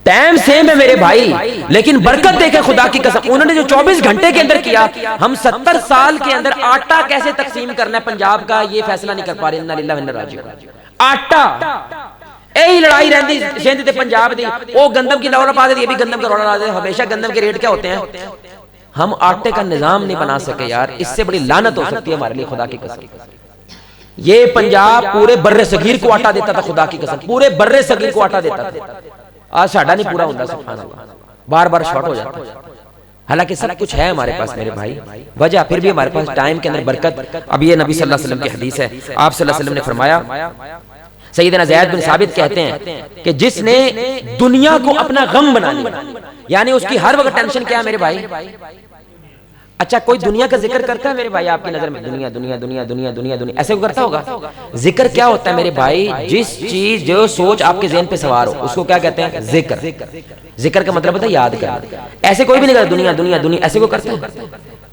ٹائم سیم ہے میرے بھائی، لیکن برکت دیکھیں خدا کی قسم، انہوں نے جو 24 گھنٹے کے اندر کیا، ہم 70 سال کے اندر آٹا کیسے تقسیم کرنا ہے پنجاب کا یہ فیصلہ نہیں کر پا رہے۔ انا للہ و انا الیہ راجعون۔ آٹا یہی لڑائی رہتی سندھ تے پنجاب دی، وہ گندم کی روڑا پا دے، یہ بھی گندم کا روڑا لا دے، ہمیشہ گندم کے ریٹ کیا ہوتے ہیں؟ ہم آٹے کا نظام نہیں بنا سکے یار، اس سے بڑی لعنت ہو سکتی ہے ہمارے لیے خدا کی قسم۔ یہ پنجاب پورے بر صغیر کو آٹا دیتا تھا، خدا کی قسم پورے بر صغیر کو آٹا دیتا تھا، آج ساڑھا نہیں پورا ہوتا، سبحان اللہ، بار بار شارٹ ہو جاتا ہے۔ حالانکہ سب کچھ ہے ہمارے پاس میرے بھائی، وجہ پھر بھی ہمارے پاس ٹائم کے اندر برکت۔ اب یہ نبی صلی اللہ علیہ وسلم کی حدیث ہے، آپ صلی اللہ علیہ وسلم نے فرمایا، سیدنا زید بن ثابت کہتے ہیں کہ جس نے دنیا کو اپنا غم بنا لیا، یعنی اس کی ہر وقت ٹینشن کیا ہے میرے بھائی؟ اچھا کوئی دنیا کا ذکر کرتا ہے میرے بھائی آپ کی نظر میں؟ دنیا دنیا دنیا دنیا دنیا دنیا ایسے کرتا ہوگا؟ ذکر کیا ہوتا ہے میرے بھائی؟ جس چیز جو سوچ آپ کے ذہن پہ سوار ہو اس کو کیا کہتے ہیں؟ ذکر۔ ذکر کا مطلب ہوتا ہے یاد کرنا۔ ایسے کوئی بھی نہیں کرتا دنیا دنیا دنیا، ایسے کو کرتا ہے؟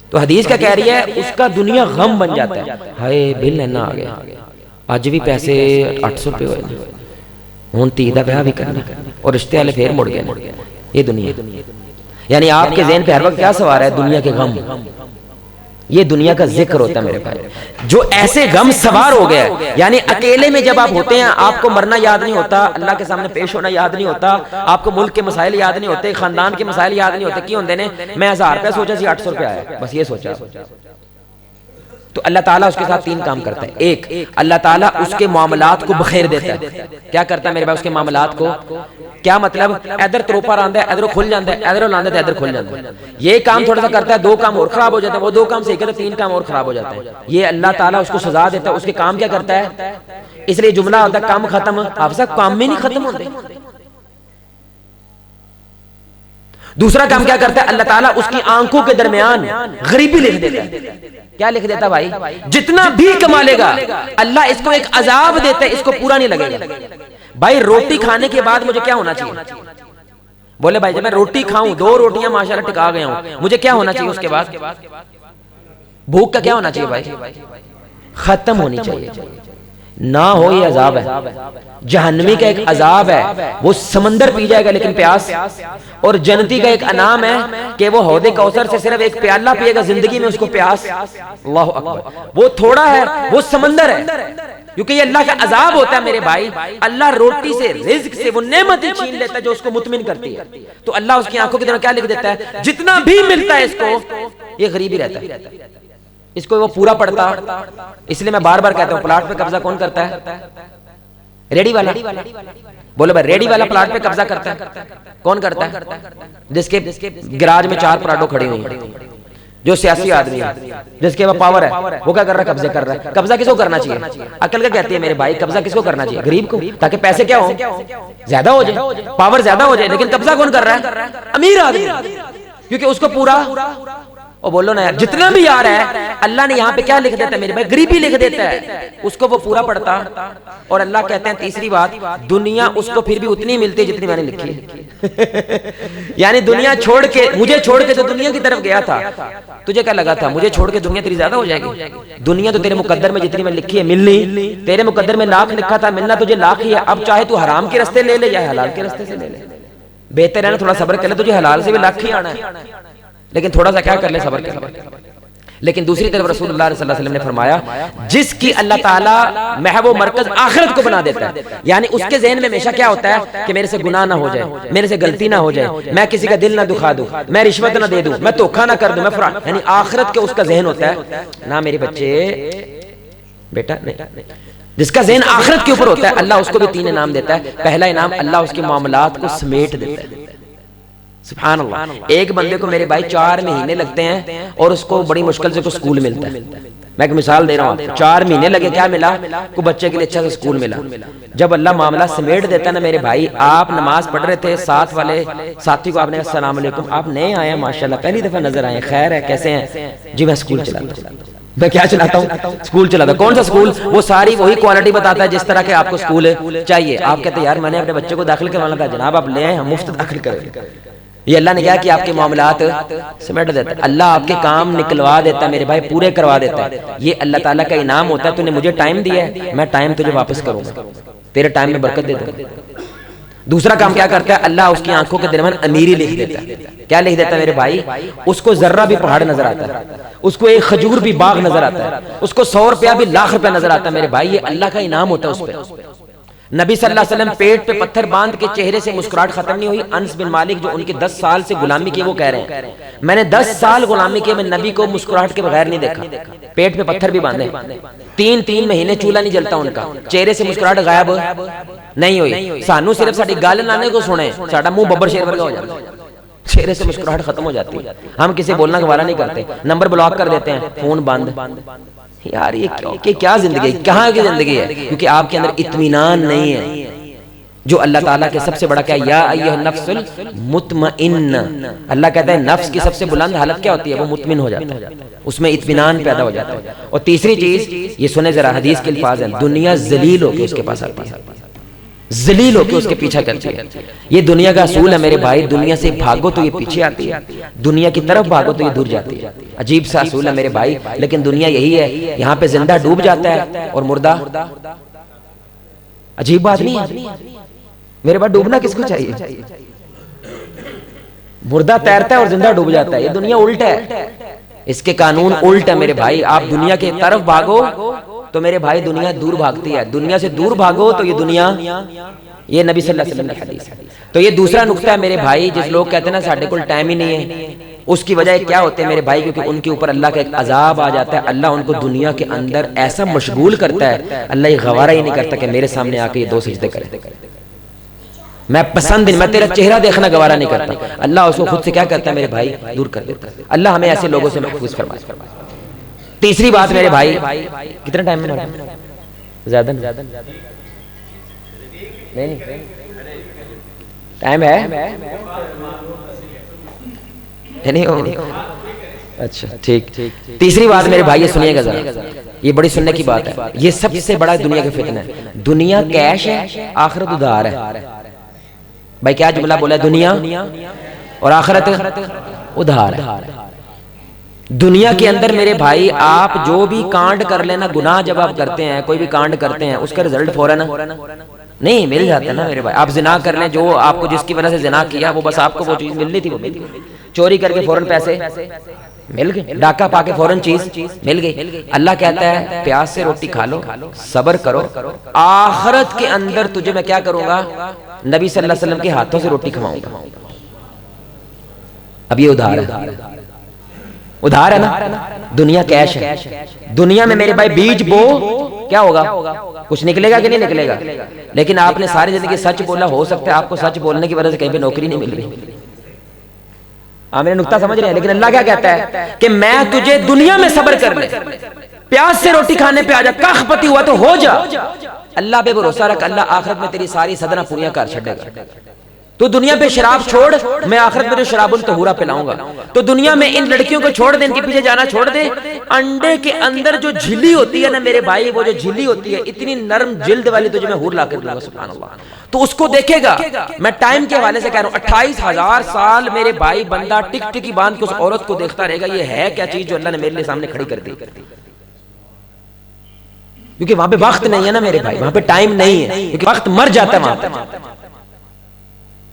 تو حدیث کیا کہہ رہی ہے؟ اس کا دنیا غم بن جاتا ہے، ہائے بل اینا آ گیا، آج بھی پیسے 800 روپے ہوئے، ہوں تی دا بیاہ بھی کرنا، اور رشتے والے پھر مڑ گئے۔ یہ دنیا، یعنی آپ کے ذہن پہ ہر وقت کیا سوار ہے؟ دنیا کے غم۔ یہ دنیا کا ذکر ہوتا ہے میرے بھائی۔ جو ایسے غم سوار ہو گیا ہے، یعنی اکیلے میں جب آپ ہوتے ہیں آپ کو مرنا یاد نہیں ہوتا، اللہ کے سامنے پیش ہونا یاد نہیں ہوتا، آپ کو ملک کے مسائل یاد نہیں ہوتے، خاندان کے مسائل یاد نہیں ہوتے، کیوں ہوندے نے؟ میں 1000 روپے سوچا سی 800 روپے آیا، بس یہ سوچا۔ تو اللہ تعالیٰ اس کے ساتھ 3 کام کرتا ہے۔ ایک، اللہ تعالیٰ اس کے معاملات کو بخیر دیتا ہے۔ کیا کرتا ہے میرے بھائی؟ اس کے معاملات کو، کیا مطلب؟ ادھر تروپا آندا ہے، ادھر کھل جاتا ہے، ادھر لاندے ادھر کھل جاتا ہے۔ یہ کام تھوڑا سا کرتا ہے، 2 کام اور خراب ہو جاتے ہیں، وہ 2 کام صحیح کرتا ہے، 3 کام اور خراب ہو جاتے ہیں۔ یہ اللہ تعالیٰ اس کو سزا دیتا ہے، اس کے کام کیا کرتا ہے؟ اس لیے جملہ ہوتا ہے کام ختم، آپ سب کام میں نہیں ختم ہوتے۔ دوسرا کام کیا کرتا ہے اللہ تعالیٰ؟ اس کی آنکھوں کے درمیان غریبی لکھ دیتا ہے۔ کیا لکھ دیتا بھائی؟ جتنا بھی کما لے گا اللہ اس کو ایک عذاب دیتا ہے، اس کو پورا نہیں لگے گا۔ بھائی روٹی کھانے کے بعد مجھے کیا ہونا چاہیے؟ بولے بھائی جب میں روٹی کھاؤں، 2 روٹیاں ماشاءاللہ ٹکا گیا ہوں، مجھے کیا ہونا چاہیے اس کے بعد؟ بھوک کا کیا ہونا چاہیے بھائی؟ ختم ہونی چاہیے، نہ ہو یہ عذاب ہے۔ جہنمی کا ایک عذاب ہے، وہ سمندر پی جائے گا لیکن پیاس، اور جنتی کا ایک انعام ہے کہ وہ حوض کوثر سے صرف ایک پیالہ پیے گا زندگی میں، اس کو پیاس۔ اللہ اکبر، وہ تھوڑا ہے، وہ سمندر ہے، کیونکہ یہ اللہ کا عذاب ہوتا ہے میرے بھائی۔ اللہ روٹی سے، رزق سے وہ نعمت چھین لیتا ہے جو اس کو مطمئن کرتی ہے، تو اللہ اس کی آنکھوں کی طرف کیا لکھ دیتا ہے؟ جتنا بھی ملتا ہے اس کو یہ غریبی رہتا ہے، اس کو وہ پورا پڑتا۔ اس لیے میں بار بار کہتا ہوں پلاٹ پہ قبضہ کون کرتا ہے؟ ریڈی والا۔ بولو بھائی ریڈی والا پلاٹ پہ قبضہ کرتا ہے، کون کرتا ہے؟ جس کے گراج میں 4 پراڈو کھڑی ہوئی ہیں، جو سیاسی آدمی ہے، جس کے پاور ہے، وہ کیا کر رہا ہے؟ قبضے کر رہا ہے۔ قبضہ کس کو کرنا چاہیے؟ عقل کا کہتی ہے میرے بھائی، قبضہ کس کو کرنا چاہیے؟ غریب کو، تاکہ پیسے کیا ہوں؟ زیادہ ہو جائے، پاور زیادہ ہو جائے۔ لیکن قبضہ کون کر رہا ہے؟ امیر آدمی، کیونکہ اس کو پورا اور بولو نا یار جتنا بھی آ رہا ہے اللہ نے یہاں پہ کیا لکھ دیتا ہے میرے بھائی؟ غریبی لکھ دیتا ہے، اس کو وہ پورا پڑھتا. اور اللہ کہتے ہیں تیسری بات، دنیا اس کو پھر بھی اتنی ملتی ہے جتنی میں نے لکھی ہے. یعنی دنیا چھوڑ کے، مجھے چھوڑ کے تو دنیا کی طرف گیا تھا، تجھے کیا لگا تھا مجھے چھوڑ کے دنیا تیری زیادہ ہو جائے گی؟ دنیا تو تیرے مقدر میں جتنی میں لکھی ہے ملنی، تیرے مقدر میں لاکھ لکھا تھا، ملنا تجھے لاکھ ہی ہے. اب چاہے تو حرام کے راستے لے لے یا حلال کے راستے سے لے لے، بہتر ہے نا تھوڑا صبر کر لے، تجھے حلال سے بھی لاکھ ہی آنا ہے، لیکن تھوڑا سا کیا کر لے، صبر کر لے. لیکن دوسری طرف رسول اللہ صلی اللہ علیہ وسلم نے فرمایا جس کی اللہ تعالیٰ محو و مرکز آخرت کو بنا دیتا ہے، یعنی اس کے ذہن میں ہمیشہ کیا ہوتا ہے کہ میرے سے گناہ نہ ہو جائے، میرے سے غلطی نہ ہو جائے، میں کسی کا دل نہ دکھا دوں، میں رشوت نہ دے دوں، میں دھوکہ نہ کر دوں، میں فراڈ، یعنی آخرت کے اس کا ذہن ہوتا ہے نا میرے بچے بیٹا نہیں. جس کا ذہن آخرت کے اوپر ہوتا ہے اللہ اس کو بھی 3 انعام دیتا ہے. پہلا انعام اللہ اس کے معاملات کو سمیٹ دیتا ہے. سبحان اللہ. ایک بندے کو میرے بھائی 4 مہینے لگتے ہیں اور اس کو بڑی مشکل سے کوئی سکول ملتا ہے. میں ایک مثال دے رہا ہوں، 4 مہینے لگے، کیا ملا؟ کوئی بچے کے لیے اچھا سا سکول ملا. جب اللہ معاملہ سمیٹ دیتا ہے نا میرے بھائی، آپ نماز پڑھ رہے تھے، ساتھ والے ساتھی کو آپ نے السلام علیکم، آپ نئے آئے ہیں ماشاءاللہ، پہلی دفعہ نظر آئے، خیر ہے کیسے ہیں؟ جی میں سکول چلاتا ہوں. میں کیا چلاتا ہوں؟ سکول چلاتا ہوں. کون سا سکول؟ وہ ساری وہی کوالٹی بتاتا ہے جس طرح کے آپ کو سکول چاہیے. آپ کہتے ہیں یار میں نے اپنے بچے کو داخل کروانا تھا. جناب آپ لے آئیں، ہم مفت داخل کریں. یہ اللہ نے کیا کہ آپ کے معاملات سمیٹ دیتا ہے، اللہ آپ کے کام نکلوا دیتا ہے میرے بھائی، پورے کروا دیتا ہے. یہ اللہ تعالیٰ کا انعام ہوتا ہے. تو نے مجھے ٹائم دیا ہے، میں ٹائم تجھے واپس کروں گا، تیرے ٹائم میں برکت دے دوں گا. دوسرا کام کیا کرتا ہے اللہ اس کی آنکھوں کے درمیان امیری لکھ دیتا ہے. کیا لکھ دیتا ہے میرے بھائی؟ اس کو ذرہ بھی پہاڑ نظر آتا ہے، اس کو ایک کھجور بھی باغ نظر آتا ہے، اس کو 100 روپیہ بھی لاکھ روپیہ نظر آتا ہے میرے بھائی. یہ اللہ کا انعام ہوتا ہے اس پہ. نبی صلی اللہ علیہ وسلم پیٹ پہ پتھر باندھ کے چہرے سے مسکراہٹ ختم نہیں ہوئی. انس بن مالک جو ان کے 10 سال سے غلامی کی وہ کہہ رہے ہیں میں نے 10 سال غلامی کی، میں نبی کو مسکراہٹ کے بغیر نہیں دیکھا. پیٹ پہ پتھر بھی باندھے، 3 مہینے چولہا نہیں جلتا ان کا، چہرے سے مسکراہٹ غائب نہیں ہوئی. سانو صرف ساڈی گل نانے کو سنے ساڈا منہ ببر شیر ورگا ہو جاتا ہے، چہرے سے مسکراہٹ ختم ہو جاتی ہے. ہم کسی بولنا گوارہ نہیں کرتے، نمبر بلاک کر دیتے ہیں، فون بند. یار یہ کیا زندگی ہے، کہاں کی زندگی ہے؟ کیونکہ آپ کے اندر اطمینان نہیں ہے. جو اللہ تعالیٰ کے سب سے بڑا کیا یا ایھا النفس المطمئن، اللہ کہتا ہے نفس کی سب سے بلند حالت کیا ہوتی ہے؟ وہ مطمئن ہو جاتا ہے، اس میں اطمینان پیدا ہو جاتا ہے. اور تیسری چیز یہ سنیں ذرا، حدیث کے الفاظ ہیں، دنیا ذلیل ہو کے اس کے پاس آتی ہے، ذلیل ہو کے اس کے پیچھا کرتی ہے. یہ دنیا کا اصول ہے میرے بھائی. دنیا سے بھاگو تو یہ پیچھے آتی ہے، دنیا کی طرف بھاگو تو یہ دور جاتی ہے. عجیب سا اصول ہے میرے بھائی، لیکن دنیا یہی ہے. یہاں پہ زندہ ڈوب جاتا ہے اور مردہ، عجیب بات نہیں ہے میرے بھائی؟ ڈوبنا کس کو چاہیے؟ مردہ تیرتا ہے اور زندہ ڈوب جاتا ہے. یہ دنیا الٹ ہے، اس کے قانون الٹ ہے میرے بھائی. آپ دنیا کے طرف بھاگو تو میرے بھائی دنیا دور بھاگتی ہے، دنیا سے دور بھاگو تو یہ دنیا، یہ نبی صلی اللہ علیہ وسلم کی حدیث ہے. تو یہ دوسرا نقطہ ہے میرے بھائی. جس لوگ کہتے ہیں نا ساڈے کول ٹائم ہی نہیں ہے، اس کی وجہ کیا ہوتے ہیں میرے بھائی؟ کیونکہ ان کے اوپر اللہ کا ایک عذاب آ جاتا ہے. اللہ ان کو دنیا کے اندر ایسا مشغول کرتا ہے، اللہ یہ گوارہ ہی نہیں کرتا کہ میرے سامنے آ کے یہ 2 سجدے کرے. میں پسند نہیں، میں تیرا چہرہ دیکھنا گوارہ نہیں کرتا. اللہ اس کو خود سے کیا کرتا ہے میرے بھائی؟ دور کر دیتا ہے. اللہ ہمیں ایسے لوگوں سے محفوظ فرمائے. تیسری بات میرے بھائی، کتنا ٹائم میں زیادہ نہیں ٹائم ہے؟ اچھا ٹھیک. تیسری بات میرے بھائی یہ سنیے گا ذرا، یہ بڑی سننے کی بات ہے. یہ سب سے بڑا دنیا کا فتنہ ہے. دنیا کیش ہے، آخرت ادھار ہے. بھائی کیا جملہ بولا ہے؟ دنیا اور آخرت ادھار ہے. دنیا کے اندر میرے بھائی آپ جو بھی کانڈ کر لینا، گناہ جب آپ کرتے ہیں، کوئی بھی کانڈ کرتے ہیں، اس کا رزلٹ فوراً نہیں مل جاتا نا میرے بھائی. آپ زنا کر لیں، جو آپ کو جس کی وجہ سے زنا کیا وہ بس آپ کو وہ چیز ملنی تھی وہ مل گئی. چوری کر کے فوراً پیسے مل گئے، ڈاکہ پا کے فوراً چیز مل گئی. اللہ کہتا ہے پیاس سے روٹی کھا لو، صبر کرو، آخرت کے اندر تجھے میں کیا کروں گا؟ نبی صلی اللہ علیہ وسلم کے ہاتھوں سے روٹی کھواؤں گا. اب یہ ادھار ہے، ادھار ہے نا. دنیا کیش ہے. دنیا میں میرے بھائی بیج بو، کیا ہوگا؟ کچھ نکلے گا کہ نہیں نکلے گا؟ لیکن آپ نے ساری زندگی سچ بولا، ہو سکتا ہے آپ کو سچ بولنے کی وجہ سے کہیں پہ نوکری نہیں مل رہی. آپ میرے نقطہ سمجھ رہے ہیں؟ لیکن اللہ کیا کہتا ہے کہ میں تجھے دنیا میں صبر کر لے، پیاس سے روٹی کھانے پہ آ جا، کخ پتی ہوا تو ہو جا. اللہ پہ بھروسہ رکھ، اللہ آخرت میں تیری ساری صدرہ پوریاں کر چھڑے گا. تو دنیا پہ شراب چھوڑ، میں آخرت میں تو شراب الطہورا پلاؤں گا. تو دنیا میں ان لڑکیوں کو چھوڑ دے، ان کے پیچھے جانا چھوڑ دے. انڈے کے اندر جو جھلی ہوتی ہے نا میرے بھائی، وہ جو جھلی ہوتی ہے اتنی نرم جلد والی، تجھے میں حور لا کر دوں گا سبحان اللہ. تو اس کو دیکھے گا. میں ٹائم کے حوالے سے کہہ رہا ہوں 28,000 سال میرے بھائی بندہ ٹک ٹکی باندھ کے اس عورت کو دیکھتا رہے گا. یہ ہے کیا چیز جو اللہ نے میرے لیے سامنے کھڑی کر دی؟ کیونکہ وہاں پہ وقت نہیں ہے نا میرے بھائی، وہاں پہ ٹائم نہیں ہے، کیونکہ وقت مر جاتا ہے وہاں پہ.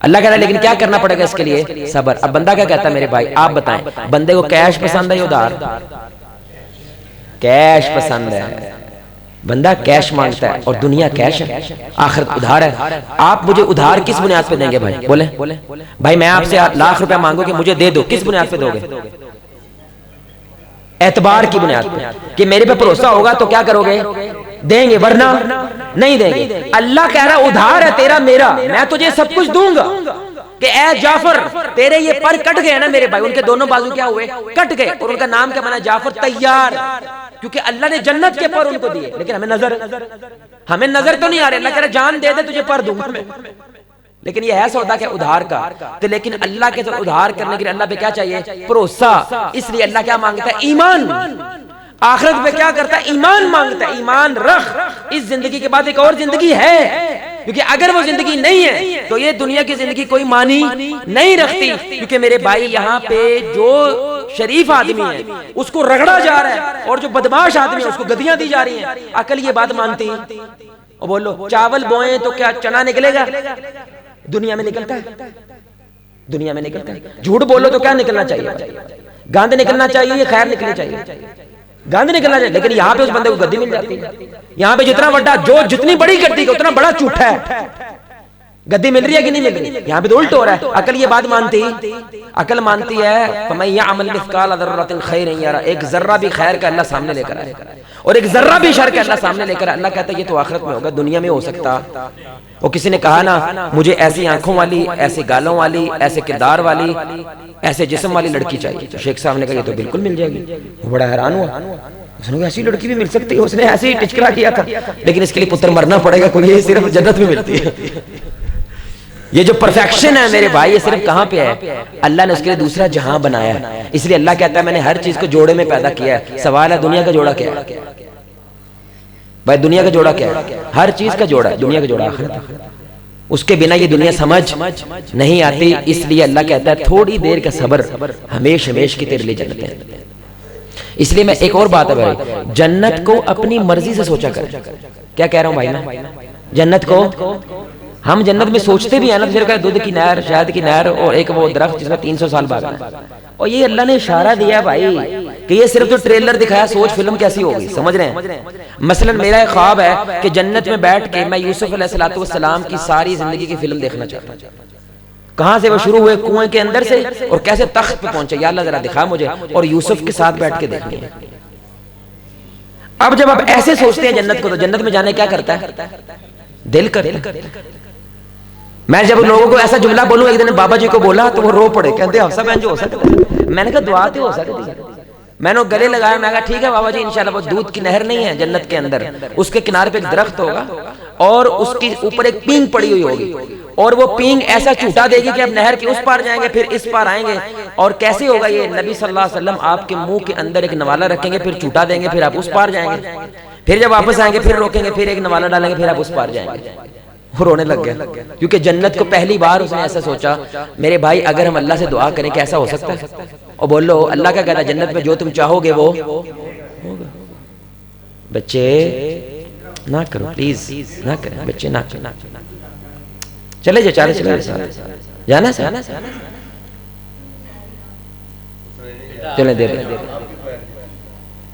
اللہ کہتا ہے لیکن کیا کرنا پڑے گا اس کے لیے؟ صبر. اب بندہ کیا کہتا ہے میرے بھائی؟ آپ بتائیں، بندے کو کیش پسند ہے یا ادھار؟ کیش پسند ہے. بندہ کیش مانگتا ہے اور دنیا کیش ہے، آخرت ادھار ہے. آپ مجھے ادھار کس بنیاد پہ دیں گے بھائی؟ بولے بھائی میں آپ سے لاکھ روپے مانگوں کہ مجھے دے دو، کس بنیاد پہ دو گے؟ اعتبار کی بنیاد پہ کہ میرے پہ بھروسہ ہوگا تو کیا کرو گے؟ دیں گے، ورنہ نہیں دیں گے. اللہ کہہ رہا ادھار ہے تیرا میرا، میں تجھے سب کچھ دوں گا. کہ اے جعفر تیرے یہ پر کٹ گئے نا میرے بھائی، ان کے دونوں بازو کیا ہوئے؟ کٹ گئے. اور ان کا نام کیا بنا؟ جعفر تیار. کیونکہ اللہ نے جنت کے پر ان کو دیے، لیکن ہمیں نظر تو نہیں آ رہے. اللہ کہہ رہا جان دے دے تجھے پر دوں گا میں. لیکن یہ ایسا ہوتا کہ ادھار کا. تو لیکن اللہ کے ساتھ ادھار کرنے کے لیے اللہ پہ کیا چاہیے؟ بھروسہ. اس لیے اللہ کیا مانگتا ہے؟ ایمان. آخرت پہ کیا کرتا ہے؟ ایمان مانگتا ہے. ایمان رکھ، اس زندگی کے بعد ایک اور زندگی ہے. کیونکہ اگر وہ زندگی نہیں ہے تو یہ دنیا کی زندگی کوئی معنی نہیں رکھتی. کیونکہ میرے بھائی یہاں پہ جو شریف آدمی ہے اس کو رگڑا جا رہا ہے، اور جو بدماش آدمی ہے اس کو گدیاں دی جا رہی ہیں. عقل یہ بات مانتی؟ اور بولو چاول بوئیں تو کیا چنا نکلے گا؟ دنیا میں نکلتا ہے، دنیا میں نکلتا ہے. جھوٹ بولو تو کیا نکلنا چاہیے؟ گاند نکلنا چاہیے، خیر نکلنی چاہیے، گاند نکلنا چاہیے. لیکن یہاں پہ اس بندے کو گدی مل جاتی ہے. یہاں پہ جتنا بڑا جو جتنی بڑی گدی کا اتنا بڑا جھوٹا ہے. گدی مل رہی ہے کہ نہیں مل رہی؟ یہاں پہ تو الٹ ہو رہا ہے. عقل یہ بات مانتی؟ عقل مانتی ہے فَمَن يَعْمَلْ مِثْقَالَ ذَرَّةٍ خَيْرًا يَرَهُ. ایک ذرہ بھی خیر کا اللہ سامنے لے کر آئے، اور ایک ذرہ بھی شر کا اللہ سامنے لے کر آئے. اللہ کہتا ہے یہ تو آخرت میں ہوگا، دنیا میں ہو سکتا. وہ کسی نے کہا نا مجھے ایسی آنکھوں والی، ایسے گالوں والی، ایسے کردار والی، ایسے جسم والی لڑکی چاہیے. تو شیخ صاحب نے کہا یہ تو بالکل مل جائے گی. وہ بڑا حیران ہوا. اس نے کہا ایسی لڑکی بھی مل سکتی ہے؟ اس نے ایسے ہی ٹچکرا کیا تھا. لیکن اس کے لیے پتر مرنا پڑے گا، کوئی یہ صرف جنت میں ملتی ہے. یہ جو پرفیکشن ہے میرے بھائی، یہ صرف کہاں پہ ہے؟ اللہ نے اس کے لیے دوسرا جہاں بنایا ہے. اس لیے اللہ کہتا ہے میں نے ہر چیز کو جوڑے میں پیدا کیا ہے. سوال ہے دنیا کا جوڑا کیا ہے بھائی؟ دنیا کا جوڑا کیا ہے؟ ہر چیز کا جوڑا ہے. دنیا کا جوڑا آخرت. اس کے بنا یہ دنیا سمجھ نہیں آتی. اس لیے اللہ کہتا ہے تھوڑی دیر کا صبر، ہمیش ہمیش کی تیرے لیے جنت ہے. اس لیے میں ایک اور بات ہے بھائی، جنت کو اپنی مرضی سے سوچا کر. کیا کہہ رہا ہوں بھائی نا؟ جنت کو ہم جنت میں سوچتے بھی ہیں نا، صرف دودھ کی نہر، شہد کی نہر، اور ایک وہ درخت جس میں 300 سال بعد ہے. اور یہ اللہ نے اشارہ دیا بھائی کہ یہ صرف جو ٹریلر دکھایا، سوچ فلم کیسی ہوگی. سمجھ رہے ہیں؟ مثلا میرا ایک خواب ہے کہ جنت میں بیٹھ کے میں یوسف علیہ السلام کی ساری زندگی کی فلم دیکھنا چاہتا ہوں. کہاں سے وہ شروع ہوئے؟ کنویں کے اندر سے، اور کیسے تخت پہ پہنچے. یا اللہ ذرا دکھا مجھے، اور یوسف کے ساتھ بیٹھ کے دیکھنی ہے. اب جب آپ ایسے سوچتے ہیں جنت کو، تو جنت میں جانے کیا کرتا ہے؟ دل کرتا. میں جب لوگوں کو ایسا جملہ بولوں، ایک دن بابا جی کو بولا تو وہ رو پڑے، کہتے ہیں حفصہ بہن جو ہو سکتا ہے. میں نے کہا دعا تو ہو سکتی ہے. میں نے گلے لگایا، میں کہا ٹھیک ہے بابا جی انشاءاللہ. وہ دودھ کی نہر نہیں ہے جنت کے اندر، اس کے کنارے پہ ایک درخت ہوگا، اور اس کی اوپر ایک پینگ پڑی ہوئی ہوگی، اور وہ پینگ ایسا چھوٹا دے گی کہ اب نہر کے اس پار جائیں گے، پھر اس پار آئیں گے. اور کیسے ہوگا یہ؟ نبی صلی اللہ علیہ وسلم آپ کے منہ کے اندر ایک نوالا رکھیں گے، پھر چھوٹا دیں گے، پھر آپ اس پار جائیں گے. پھر جب واپس آئیں گے پھر روکیں گے، پھر ایک نوالا ڈالیں گے، پھر آپ اس پار جائیں گے. وہ رونے لگ گیا، کیونکہ جنت کو پہلی بار اس نے ایسا سوچا. میرے بھائی اگر ہم اللہ سے دعا کریں کہ ایسا ہو سکتا ہے؟ اور بولو اللہ کیا کہتا ہے؟ جنت میں جو تم چاہو گے وہ ہوگا. بچے نہ کرو پلیز، نہ کریں بچے، نہ کریں. چلے جا چالے چلے جانا سا، چلیں دے دیں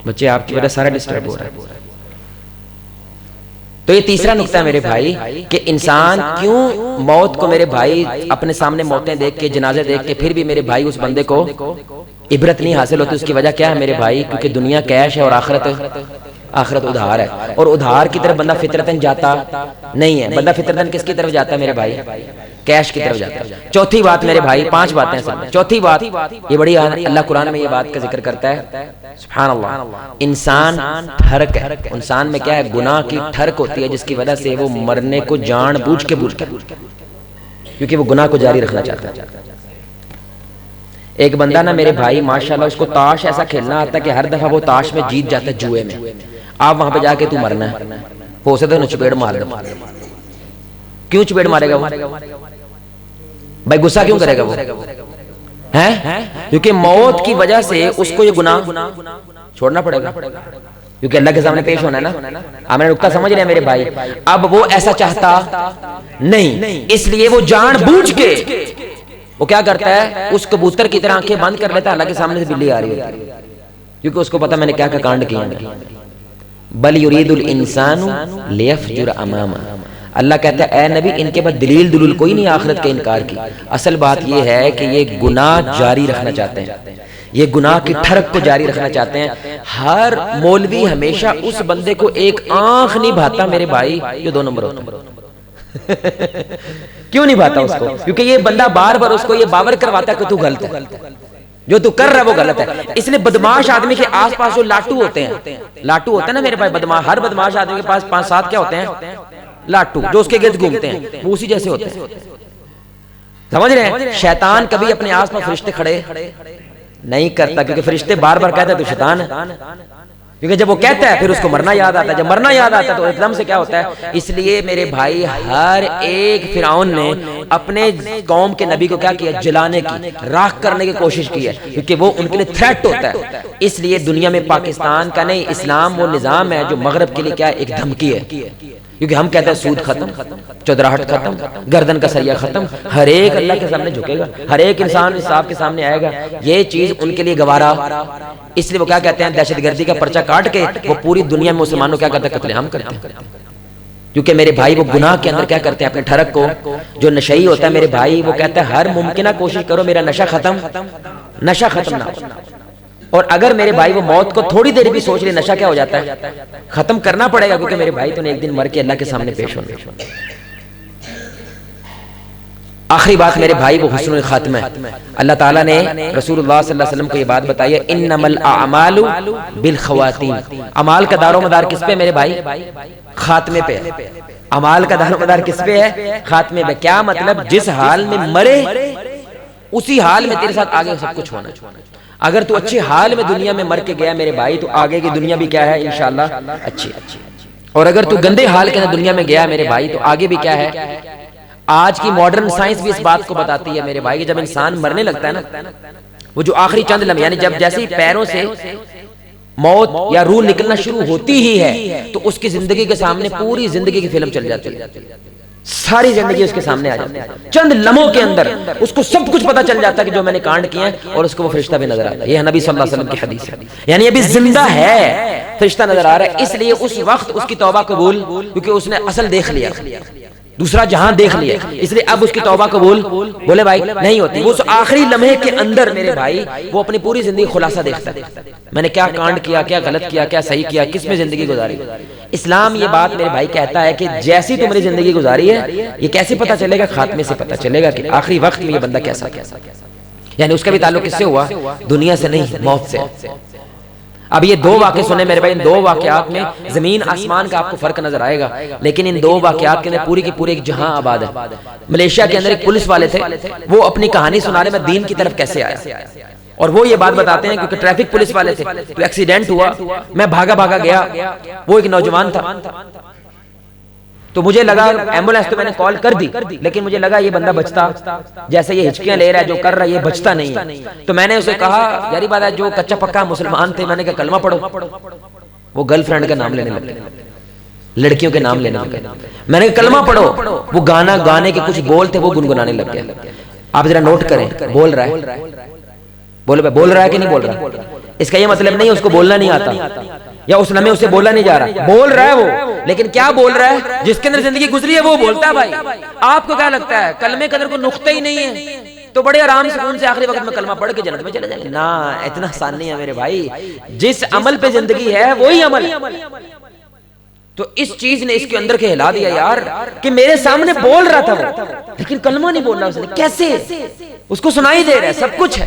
بچے، آپ کی وجہ سارا ڈسٹرب ہو رہا ہے. تو یہ تیسرا نقطہ ہے میرے بھائی کہ انسان کیوں موت کو، میرے بھائی اپنے سامنے موتیں دیکھ کے، جنازے دیکھ کے، پھر بھی میرے بھائی اس بندے کو عبرت نہیں حاصل ہوتی. اس کی وجہ کیا ہے میرے بھائی؟ کیونکہ دنیا کیش ہے اور آخرت ادھار ہے. اور ادھار کی طرف بندہ فطرتاً جاتا نہیں ہے. بندہ فطرتاً کس کی طرف جاتا ہے میرے بھائی؟ کیش کی طرف جاتا ہے. چوتھی بات میرے بھائی، 5 باتیں ہیں. چوتھی بات یہ بڑی، اللہ قرآن میں یہ بات کا ذکر کرتا ہے، سبحان اللہ، انسان ٹھرک ہے. انسان میں کیا ہے؟ گناہ کی ٹھرک ہوتی ہے، جس کی وجہ سے وہ مرنے کو جان بوجھ کے کیونکہ وہ گناہ کو جاری رکھنا چاہتا ہے. ایک بندہ نا میرے بھائی ماشاءاللہ اس کو تاش ایسا کھیلنا آتا ہے کہ ہر دفعہ وہ تاش میں جیت جاتا ہے جوئے میں. آپ وہاں پہ جا کے تو مرنا ہے, ہو سکتا ہے چپیڑ مار دو. کیوں چپیڑ مارے گا وہ بھائی, غصہ کیوں کرے گا وہ ہیں؟ کیونکہ موت کی وجہ سے اس کو یہ گناہ چھوڑنا پڑے گا, کیونکہ اللہ کے سامنے پیش ہونا ہے نا. آپ نے نکتہ سمجھ رہے ہیں میرے بھائی. اب وہ ایسا چاہتا نہیں, اس لیے وہ جان بوجھ کے وہ کیا کرتا ہے, اس کبوتر کی طرح آنکھیں بند کر لیتا ہے, اللہ کے سامنے سے بلی آ رہی ہے, کیونکہ اس کو پتا میں نے کیا کانڈ کیا ہے. بل یرید الانسان لیفجر امامہ. اللہ کہتا ہے اے نبی ان کے بعد دلیل دلول کوئی نہیں آخرت کے انکار کی. اصل بات یہ ہے کہ یہ گناہ جاری رکھنا چاہتے ہیں, یہ گناہ کی ٹھڑک کو جاری رکھنا چاہتے ہیں. ہر مولوی ہمیشہ اس بندے کو ایک آنکھ نہیں بھاتا میرے بھائی جو 2 نمبر ہوتا ہے. کیوں نہیں بھاتا اس کو؟ کیونکہ یہ بندہ بار بار اس کو یہ باور کرواتا ہے کہ تو غلط ہے, جو تو کر رہا ہے وہ غلط ہے. اس لیے بدماش آدمی کے آس پاس جو لاٹو ہوتے ہیں, لاٹو ہوتا ہے نا میرے بھائی, بدماش, ہر بدماش آدمی کے پاس 5-7 کیا ہوتے ہیں, لاٹو, جو اس کے گرد گھومتے ہیں, وہ اسی جیسے ہوتے ہیں. سمجھ رہے ہیں؟ شیطان کبھی اپنے آس پاس فرشتے کھڑے نہیں کرتا, کیونکہ فرشتے بار بار کہتے ہیں تو شیطان ہے, کیونکہ جب وہ کہتا ہے پھر اس کو مرنا یاد آتا ہے, جب مرنا یاد آتا ہے تو ایک دم سے کیا ہوتا ہے. اس لیے میرے بھائی ہر ایک فرعون نے اپنے قوم کے نبی کو کیا کیا, جلانے کی, راکھ کرنے کی کوشش کی ہے, کیونکہ وہ ان کے لیے تھریٹ ہوتا ہے. اس لیے دنیا میں پاکستان کا نہیں, اسلام وہ نظام ہے جو مغرب کے لیے کیا ایک دھمکی ہے, کیونکہ ہم کہتے ہیں سود ختم, چودراہٹ ختم, گردن کا سریہ ختم, ہر ایک اللہ کے سامنے جھکے گا, ہر ایک انسان حساب کے سامنے آئے گا. یہ چیز ان کے لیے گوارا, اس لیے وہ کیا کہتے ہیں, دہشت گردی کا پرچہ کاٹ کے وہ پوری دنیا میں مسلمانوں کیا کرتے ہیں, قتل عام کرتے ہیں. کیونکہ میرے بھائی وہ گناہ کے اندر کیا کرتے ہیں, اپنے ٹھڑک کو, جو نشئی ہوتا ہے میرے بھائی وہ کہتا ہے ہر ممکنہ کوشش کرو میرا نشہ ختم نہ ہو. اور اگر میرے بھائی وہ موت کو تھوڑی دیر بھی سوچ لے, نشہ کیا ہو جاتا ہے, ختم کرنا پڑے گا, کیونکہ میرے بھائی تو نے ایک دن مر کے اللہ کے سامنے پیش ہونا. آخری بات میرے بھائی وہ حسن الخاتمہ ہے. اللہ تعالیٰ نے رسول اللہ صلی اللہ علیہ وسلم کو یہ بات بتائی ہے, انما الاعمال بالخواتیم. اعمال کا دار و مدار کس پہ میرے بھائی, خاتمے پہ. اعمال کا دار و مدار کس پہ ہے, خاتمے پہ. کیا مطلب, جس حال میں مرے اسی حال میں تیرے ساتھ آگے سب کچھ ہونا. اگر تو اچھے حال میں دنیا میں مر کے گیا میرے بھائی, تو آگے کی دنیا بھی کیا ہے انشاءاللہ اچھی. اور اگر تو گندے حال کے اندر دنیا میں گیا میرے بھائی, تو آگے بھی کیا ہے. آج کی ماڈرن سائنس بھی اس بات کو بتاتی ہے میرے بھائی, کہ جب انسان مرنے لگتا ہے نا, وہ جو آخری چند لمحے, یعنی جب جیسے ہی پیروں سے موت یا روح نکلنا شروع ہوتی ہی ہے, تو اس کی زندگی کے سامنے پوری زندگی کی فلم چل جاتی ہے. ساری زندگی اس کے سامنے آ جاتی ہے. چند لمحوں کے اندر اس کو سب کچھ پتا چل جاتا ہے کہ جو میں نے کانڈ کیا ہے, اور اس کو وہ فرشتہ بھی نظر آتا ہے. یہ نبی صلی اللہ علیہ وسلم کی حدیث ہے, یعنی ابھی زندہ ہے, فرشتہ نظر آ رہا ہے. اس لیے اس وقت اس کی توبہ قبول, کیونکہ اس نے اصل دیکھ لیا, دوسرا جہان دیکھ لیا. اس لیے اب اس کی توبہ قبول بولے بھائی نہیں ہوتی. وہ اس آخری لمحے کے اندر میرے بھائی وہ اپنی پوری زندگی خلاصہ دیکھتا ہے, میں نے کیا کانڈ کیا, کیا غلط کیا, کیا صحیح کیا, کس میں زندگی گزاری. اسلام یہ بات میرے بھائی کہتا ہے کہ جیسی تمہاری زندگی گزاری ہے, یہ کیسے پتا چلے گا, خاتمے سے پتا چلے گا کہ آخری وقت میں یہ بندہ کیسا. یعنی اس کا بھی تعلق کس سے ہوا, دنیا سے نہیں, موت سے. اب یہ 2 واقعے سنے میرے بھائی, ان 2 واقعات میں زمین آسمان کا آپ کو فرق نظر آئے گا, لیکن ان 2 واقعات کے اندر پوری کی پوری ایک جہاں آباد ہے. ملیشیا کے اندر ایک پولیس والے تھے, وہ اپنی کہانی سنا رہے, میں دین کی طرف کیسے آیا. اور وہ یہ بات بتاتے ہیں کیونکہ ٹریفک پولیس والے تھے, تو ایکسیڈنٹ ہوا, میں بھاگا گیا, وہ ایک نوجوان تھا, تو مجھے لگا ایمبولینس تو میں نے کال کر دی, لیکن مجھے لگا یہ بندہ بچتا, جیسے یہ ہچکیاں لے رہا ہے, جو کر رہا ہے یہ بچتا نہیں ہے. تو میں نے اسے کہا یاری بات ہے, جو کچا پکا مسلمان تھے, میں نے کہا کلمہ پڑھو. وہ گرل فرینڈ کا نام لینے لگے, لڑکیوں کے نام لینے لگے. میں نے کہا کلمہ پڑھو. وہ گانا گانے کے کچھ بول تھے وہ گنگنانے لگ گئے. آپ ذرا نوٹ کریں, بول رہا ہے, بول رہا ہے کہ نہیں بول رہا. اس کا یہ مطلب نہیں اس کو بولنا نہیں آتا, یا اس لمحے اسے بولا نہیں جا رہا, بول رہا ہے وہ, لیکن کیا بول رہا ہے, جس کے اندر زندگی گزری ہے وہ بولتا ہے. بھائی آپ کو کیا لگتا ہے کلمے کے اندر کوئی نقطہ ہی نہیں ہے, تو بڑے آرام سکون سے آخری وقت میں کلمہ پڑھ کے جنت میں چلے جائیں گے؟ نا, اتنا آسان نہیں ہے میرے بھائی. جس عمل پہ زندگی ہے وہی عمل ہے. تو اس چیز نے اس کے اندر کے ہلا دیا یار, کہ میرے سامنے بول رہا تھا وہ, لیکن کلمہ نہیں بول رہا اس نے. کیسے, اس کو سنائی دے رہا ہے, سب کچھ ہے.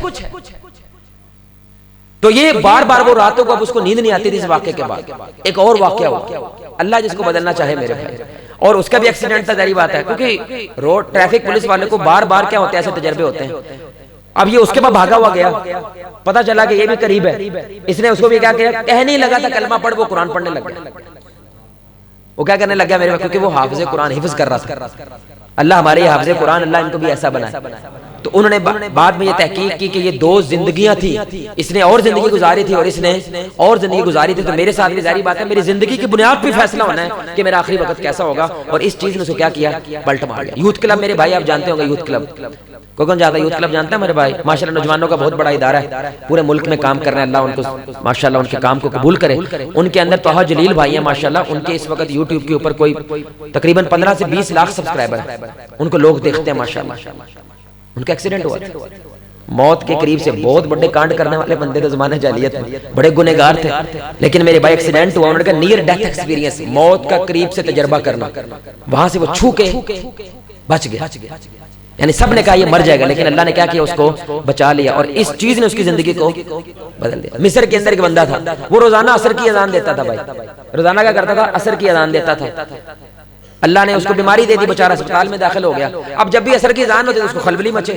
تو یہ بار بار وہ راتوں کو اب اس کو نیند نہیں آتی تھی اس واقعے کے بعد. ایک اور واقعہ ہوا, اللہ جس کو بدلنا چاہے میرے بھائی, اور اس کا بھی ایکسیڈنٹ تھا، ظاہر بات ہے، کیونکہ روڈ ٹریفک پولیس والے کو بار بار کیا ہوتے ہیں، ایسے تجربے ہوتے ہیں. اب یہ اس کے بعد بھاگا ہوا گیا، پتا چلا کہ یہ بھی قریب ہے، اس نے اس کو بھی کیا کیا، کہنے ہی لگا تھا کلمہ پڑھ، وہ قرآن پڑھنے لگ گیا. وہ کیا کرنے لگا میرے، کیونکہ وہ حافظ قرآن حفظ کر رہا تھا. اللہ ہمارے یہ حافظ قرآن، اللہ ان کو بھی ایسا بنائے. تو انہوں نے بعد میں یہ تحقیق کی کہ یہ دو زندگیاں تھی، اس نے اور زندگی گزاری تھی اور اس نے اور زندگی گزاری تھی. تو میرے ساتھ بھی ظاہری بات ہے، میری زندگی کی بنیاد پہ فیصلہ ہونا ہے کہ میرا آخری وقت کیسا ہوگا. اور اس چیز نے اسے کیا کیا، پلٹ مار دیا. یوتھ کلب میرے بھائی آپ جانتے ہوں گے، یوتھ کلب کون جاتا ہے؟ یوتھ کلب جانتے ہیں میرے بھائی؟ ماشاءاللہ نوجوانوں کا بہت بڑا ادارہ ہے، پورے ملک میں کام کر رہے ہیں. اللہ ان کو ماشاءاللہ ان کے کام کو قبول کرے. ان کے اندر طه جلیل بھائی ہیں ماشاءاللہ، ان کے اس وقت یوٹیوب کے اوپر کوئی تقریباً 15 سے 20 لاکھ سبسکرائبر ہیں. ان کو لوگ دیکھتے ہیں ماشاءاللہ. ان کا ایکسیڈنٹ ہوا تھا، موت کے قریب سے. بہت بڑے کانڈ کرنے والے بندے تو زمانے جاہلیت میں بڑے گنہگار تھے، لیکن میرے بھائی ایکسیڈنٹ ہوا. انہوں نے کہا نیئر ڈیتھ ایکسپیرینس، موت کا قریب سے تجربہ کرنا. وہاں سے وہ چھو کے بچ گیا، یعنی سب نے کہا یہ مر جائے گا، لیکن اللہ نے کیا کیا، اس کو بچا لیا. اور اس چیز نے اس کی زندگی کو بدل دیا. مصر کے اندر ایک بندہ تھا، وہ روزانہ عصر کی اذان دیتا تھا. بھائی روزانہ کیا کرتا تھا، عصر کی اذان دیتا تھا. اللہ نے اس کو بیماری دے دی، بیچارہ اسپتال میں داخل ہو گیا. اب جب بھی عصر کی اذان ہوتی تو اس کو خلبلی مچے،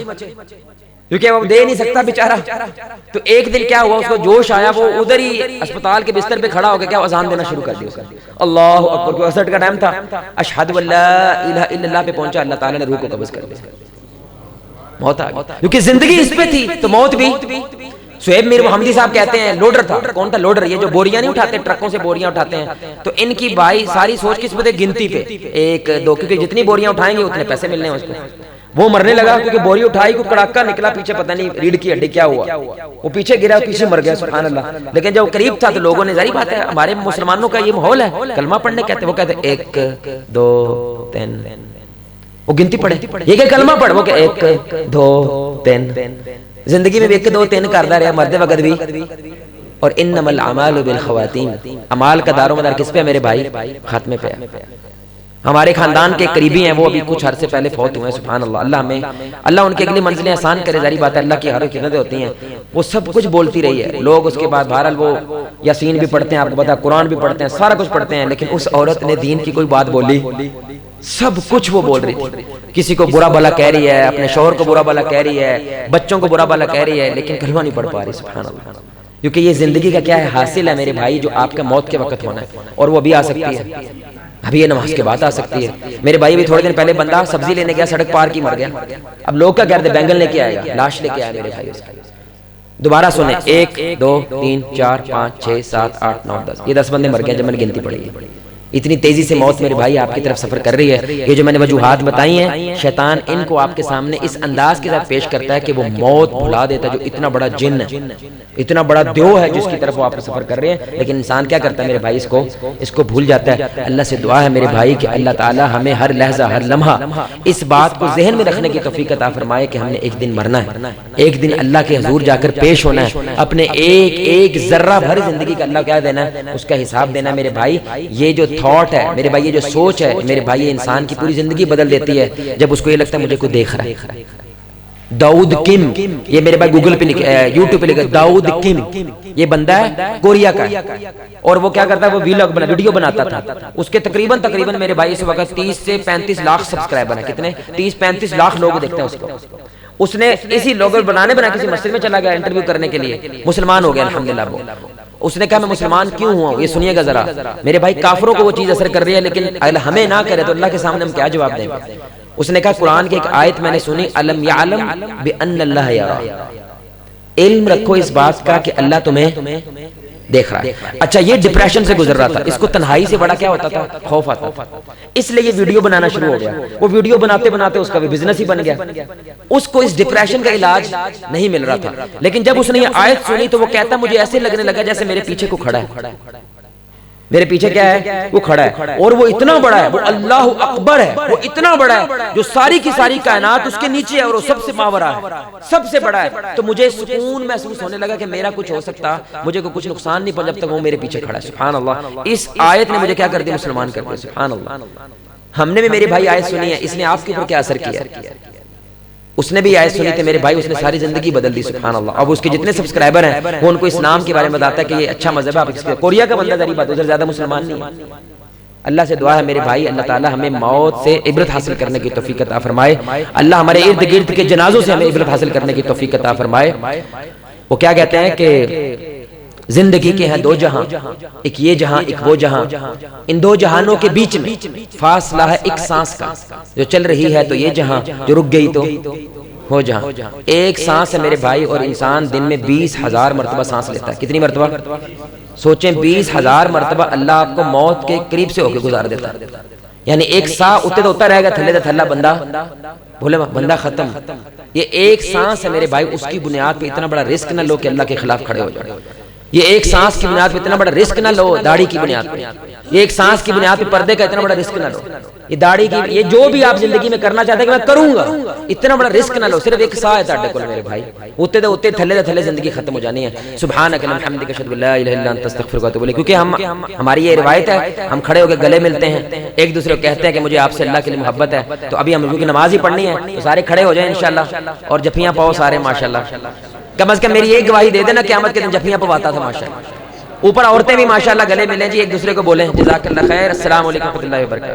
کیونکہ وہ دے نہیں سکتا بیچارہ. تو ایک دن کیا ہوا، اس کو جوش آیا، وہ ادھر ہی اسپتال کے بستر پہ کھڑا ہو کے کیا اذان دینا شروع کر دیا. اللہ اکبر، کو عصر کا ٹائم تھا. اشہد ان لا الہ الا اللہ پہ پہنچا، اللہ تعالیٰ نے روح کو قبض کر لیا. موت آ گئی، کیونکہ زندگی اس پہ تھی تو موت بھی. سہیب میر محمدی صاحب کہتے ہیں، لوڈر تھا. کون تھا لوڈر؟ یہ جو بوریاں نہیں اٹھاتے، ٹرکوں سے بوریاں اٹھاتے ہیں. تو ان کی بھائی ساری سوچ کس پہ تھی، گنتی پہ، ایک دو، کیونکہ جتنی بوریاں اٹھائیں گے اتنے پیسے ملنے ہیں اس کو. وہ مرنے لگا کیونکہ بوری اٹھائی کو کڑاکا نکلا پیچھے، پتہ نہیں ریڑھ کی ہڈی کیا ہوا، وہ پیچھے گرا، پیچھے مر گیا. سبحان اللہ. لیکن جب قریب تھا تو لوگوں نے، ظاہر بات ہے ہمارے مسلمانوں کا یہ ماحول ہے، کلمہ پڑھنے کہتے ہیں، وہ کہتے ہیں 1 2 3، وہ گنتی پڑھے. یہ کہ کلمہ پڑھ، وہ کہ 1 2 3. زندگی میں 1 2 3 کرتا رہا مرد وقت بھی. اور انما الاعمال بالخواتیم، اعمال کا دار و مدار کس پہ ہے میرے بھائی؟ خاتمے پہ ہے. ہمارے خاندان کے قریبی ہیں، وہ ابھی کچھ عرصے پہلے فوت ہوئے ہیں. سبحان اللہ. اللہ ان کے اگلی منزلیں آسان کرے. ظاہر بات ہے اللہ کی ہر خدمتیں ہوتی ہیں. وہ سب کچھ بولتی رہی ہے. لوگ اس کے بعد بہرحال وہ یاسین بھی پڑھتے ہیں، آپ کو پتا قرآن بھی پڑھتے ہیں، سارا کچھ پڑھتے ہیں، لیکن اس عورت نے دین کی کوئی بات بولی؟ سب کچھ وہ بول رہی تھی. کسی کو برا بھلا کہہ رہی ہے، اپنے شوہر کو برا بھلا کہہ رہی ہے، بچوں کو برا بھلا کہہ رہی ہے، لیکن کلمہ نہیں پڑھ پا رہی. سبحان اللہ. کیونکہ یہ زندگی کا کیا ہے، حاصل ہے میرے بھائی، جو آپ کا موت کے وقت ہونا ہے. اور وہ ابھی آ سکتی ہے، ابھی یہ نماز کے بعد آ سکتی ہے. میرے بھائی بھی تھوڑے دن پہلے بندہ سبزی لینے گیا، سڑک پار کی مر گیا. اب لوگ کیا کہتے ہیں، بینگن لے کے آئے گا، لاش لے کے آئے میرے بھائی. دوبارہ سنیں، 1 2 3 4 5 6 7 8 9 10، یہ 10 بندے مر گئے جب میں نے گنتی پڑھی. اتنی تیزی سے موت میرے بھائی آپ کی طرف سفر کر رہی ہے. یہ جو میں نے وجوہات بتائی ہیں، شیطان ان کو آپ کے سامنے اس انداز کے ساتھ پیش کرتا ہے کہ وہ موت بھلا دیتا ہے، جو اتنا بڑا جن ہے، اتنا بڑا دیو ہے جس کی طرف وہ آپ سفر کر رہے ہیں. لیکن انسان کیا کرتا ہے میرے بھائی، اس کو بھول جاتا ہے. اللہ سے دعا ہے میرے بھائی کہ اللہ تعالی ہمیں ہر لحظہ ہر لمحہ اس بات کو ذہن میں رکھنے کی توفیق عطا فرمائے کہ ہم نے ایک دن مرنا ہے، ایک دن اللہ کے حضور جا کر پیش ہونا ہے. اپنے ایک ذرہ بھر زندگی کا اللہ کیا دینا ہے، اس کا حساب دینا میرے بھائی. یہ جو تھاٹ ہے میرے بھائی، یہ جو سوچ ہے میرے بھائی، یہ انسان کی پوری زندگی بدل دیتی ہے. جب اس کو یہ لگتا ہے مجھے کوئی دیکھ رہا ہے. داؤد کم، یہ میرے بھائی گوگل پہ لکھا، یوٹیوب پہ لکھا داؤد کم. یہ بندہ ہے کوریا کا، اور وہ کیا کرتا ہے، وہ ویڈیو بناتا تھا. اس کے تقریباً میرے بھائی اس وقت 30 سے 35 لاکھ سبسکرائبر ہیں. کتنے؟ 30-35 لاکھ لوگ دیکھتے ہیں اس کو. اس نے اسی لوگو بنا کسی مسجد میں چلا گیا انٹرویو کرنے کے لیے، مسلمان ہو گیا الحمدللہ. وہ اس نے کہا میں مسلمان کیوں ہوا ہوں، یہ سنیے گا ذرا میرے بھائی. کافروں کو وہ چیز اثر کر رہی ہے، لیکن اگر ہمیں نہ کرے تو اللہ کے سامنے ہم کیا جواب دیں گے. اس نے کہا قرآن کی ایک آیت میں نے سنی، الم یعلم بان اللہ یرا، علم رکھو اس بات کا کہ اللہ تمہیں دیکھ رہا ہے. اچھا یہ ڈپریشن سے گزر رہا تھا، اس کو تنہائی سے بڑا کیا ہوتا تھا، خوف آتا تھا. اس لیے یہ ویڈیو بنانا شروع ہو گیا. وہ ویڈیو بناتے بناتے اس کا بھی بزنس ہی بن گیا. اس کو اس ڈپریشن کا علاج نہیں مل رہا تھا، لیکن جب اس نے یہ آیت سنی تو وہ کہتا مجھے ایسے لگنے لگا جیسے میرے پیچھے کو کھڑا ہے. میرے پیچھے کیا ہے، وہ کھڑا ہے، اور وہ اتنا بڑا ہے، وہ اللہ اکبر ہے، وہ اتنا بڑا ہے جو ساری کی ساری کائنات اس کے نیچے ہے، اور وہ سب سے ماورا ہے، سب سے بڑا ہے. تو مجھے سکون محسوس ہونے لگا کہ میرا کچھ ہو سکتا، مجھے کو کچھ نقصان نہیں پہنچا جب تک وہ میرے پیچھے کھڑا ہے. سبحان اللہ. اس آیت نے مجھے کیا کر دیا، مسلمان کر دیا. سبحان اللہ. ہم نے بھی میرے بھائی آیت سنی ہے، اس نے آپ کے اوپر کیا اثر کیا. اس نے بھی آیت سنی تھی میرے بھائی، اس نے ساری زندگی بدل دی. سبحان اللہ. اب اس کے جتنے سبسکرائبر ہیں وہ ان کو اسلام کے بارے میں بتاتا ہے کہ یہ اچھا مذہب ہے. کوریا کا بندہ ذریعہ بات، ادھر زیادہ مسلمان نہیں ہے. اللہ سے دعا ہے میرے بھائی، اللہ تعالی ہمیں موت سے عبرت حاصل کرنے کی توفیق عطا فرمائے، اللہ ہمارے ارد گرد کے جنازوں سے ہمیں عبرت حاصل کرنے کی توفیق عطا فرمائے۔ وہ کیا کہتے ہیں کہ زندگی کے ہیں دو جہاں، ایک یہ جہاں ایک وہ جہاں، ان دو جہانوں کے بیچ میں فاصلہ ہے ایک سانس کا، جو چل رہی ہے تو یہ جہاں، جو رک گئی تو ہو جہاں۔ ایک سانس ہے میرے بھائی، اور انسان دن میں 20,000 مرتبہ سانس لیتا ہے۔ کتنی مرتبہ؟ سوچیں 20,000 مرتبہ اللہ آپ کو موت کے قریب سے ہو کے گزار دیتا ہے، یعنی ایک سا اتے تو اتا رہے گا، تھلے تو تھلا، بندہ بھولے بندہ ختم۔ یہ ایک سانس ہے میرے بھائی، اس کی بنیاد پہ اتنا بڑا رسک نہ لو کہ اللہ کے خلاف کھڑے ہو جائے۔ یہ ایک سانس کی بنیاد پہ اتنا بڑا رسک نہ لو، داڑھی کی بنیاد پہ، یہ ایک سانس کی بنیاد پہ پردے کا اتنا بڑا رسک نہ لو، یہ داڑھی کی، یہ جو بھی آپ زندگی میں کرنا چاہتے ہیں کہ میں کروں گا، اتنا بڑا رسک نہ لو۔ صرف ایک سا ہے تاڑے کول میرے بھائی، اتے تو اتے تھلے تو تھلے زندگی ختم ہو جانی ہے۔ سبحانک اللہم وبحمدک اشہد ان لا الہ الا انت استغفرک واتوب الیک۔ کیونکہ ہماری یہ روایت ہے، ہم کھڑے ہو کے گلے ملتے ہیں، ایک دوسرے کو کہتے ہیں کہ مجھے آپ سے اللہ کے لیے محبت ہے، تو ابھی ہم کی نماز ہی پڑھنی ہے تو سارے کھڑے ہو جائیں انشاءاللہ، اور جفیاں پاؤ سارے ماشاءاللہ۔ کم از کم میری یہ گواہی دے دینا قیامت کے دن جفیاں پواتا تھا ماشاءاللہ۔ اوپر عورتیں بھی ماشاءاللہ گلے ملیں جی، ایک دوسرے کو بولیں جزاک اللہ خیر، السلام علیکم ورحمۃ اللہ وبرکاتہ۔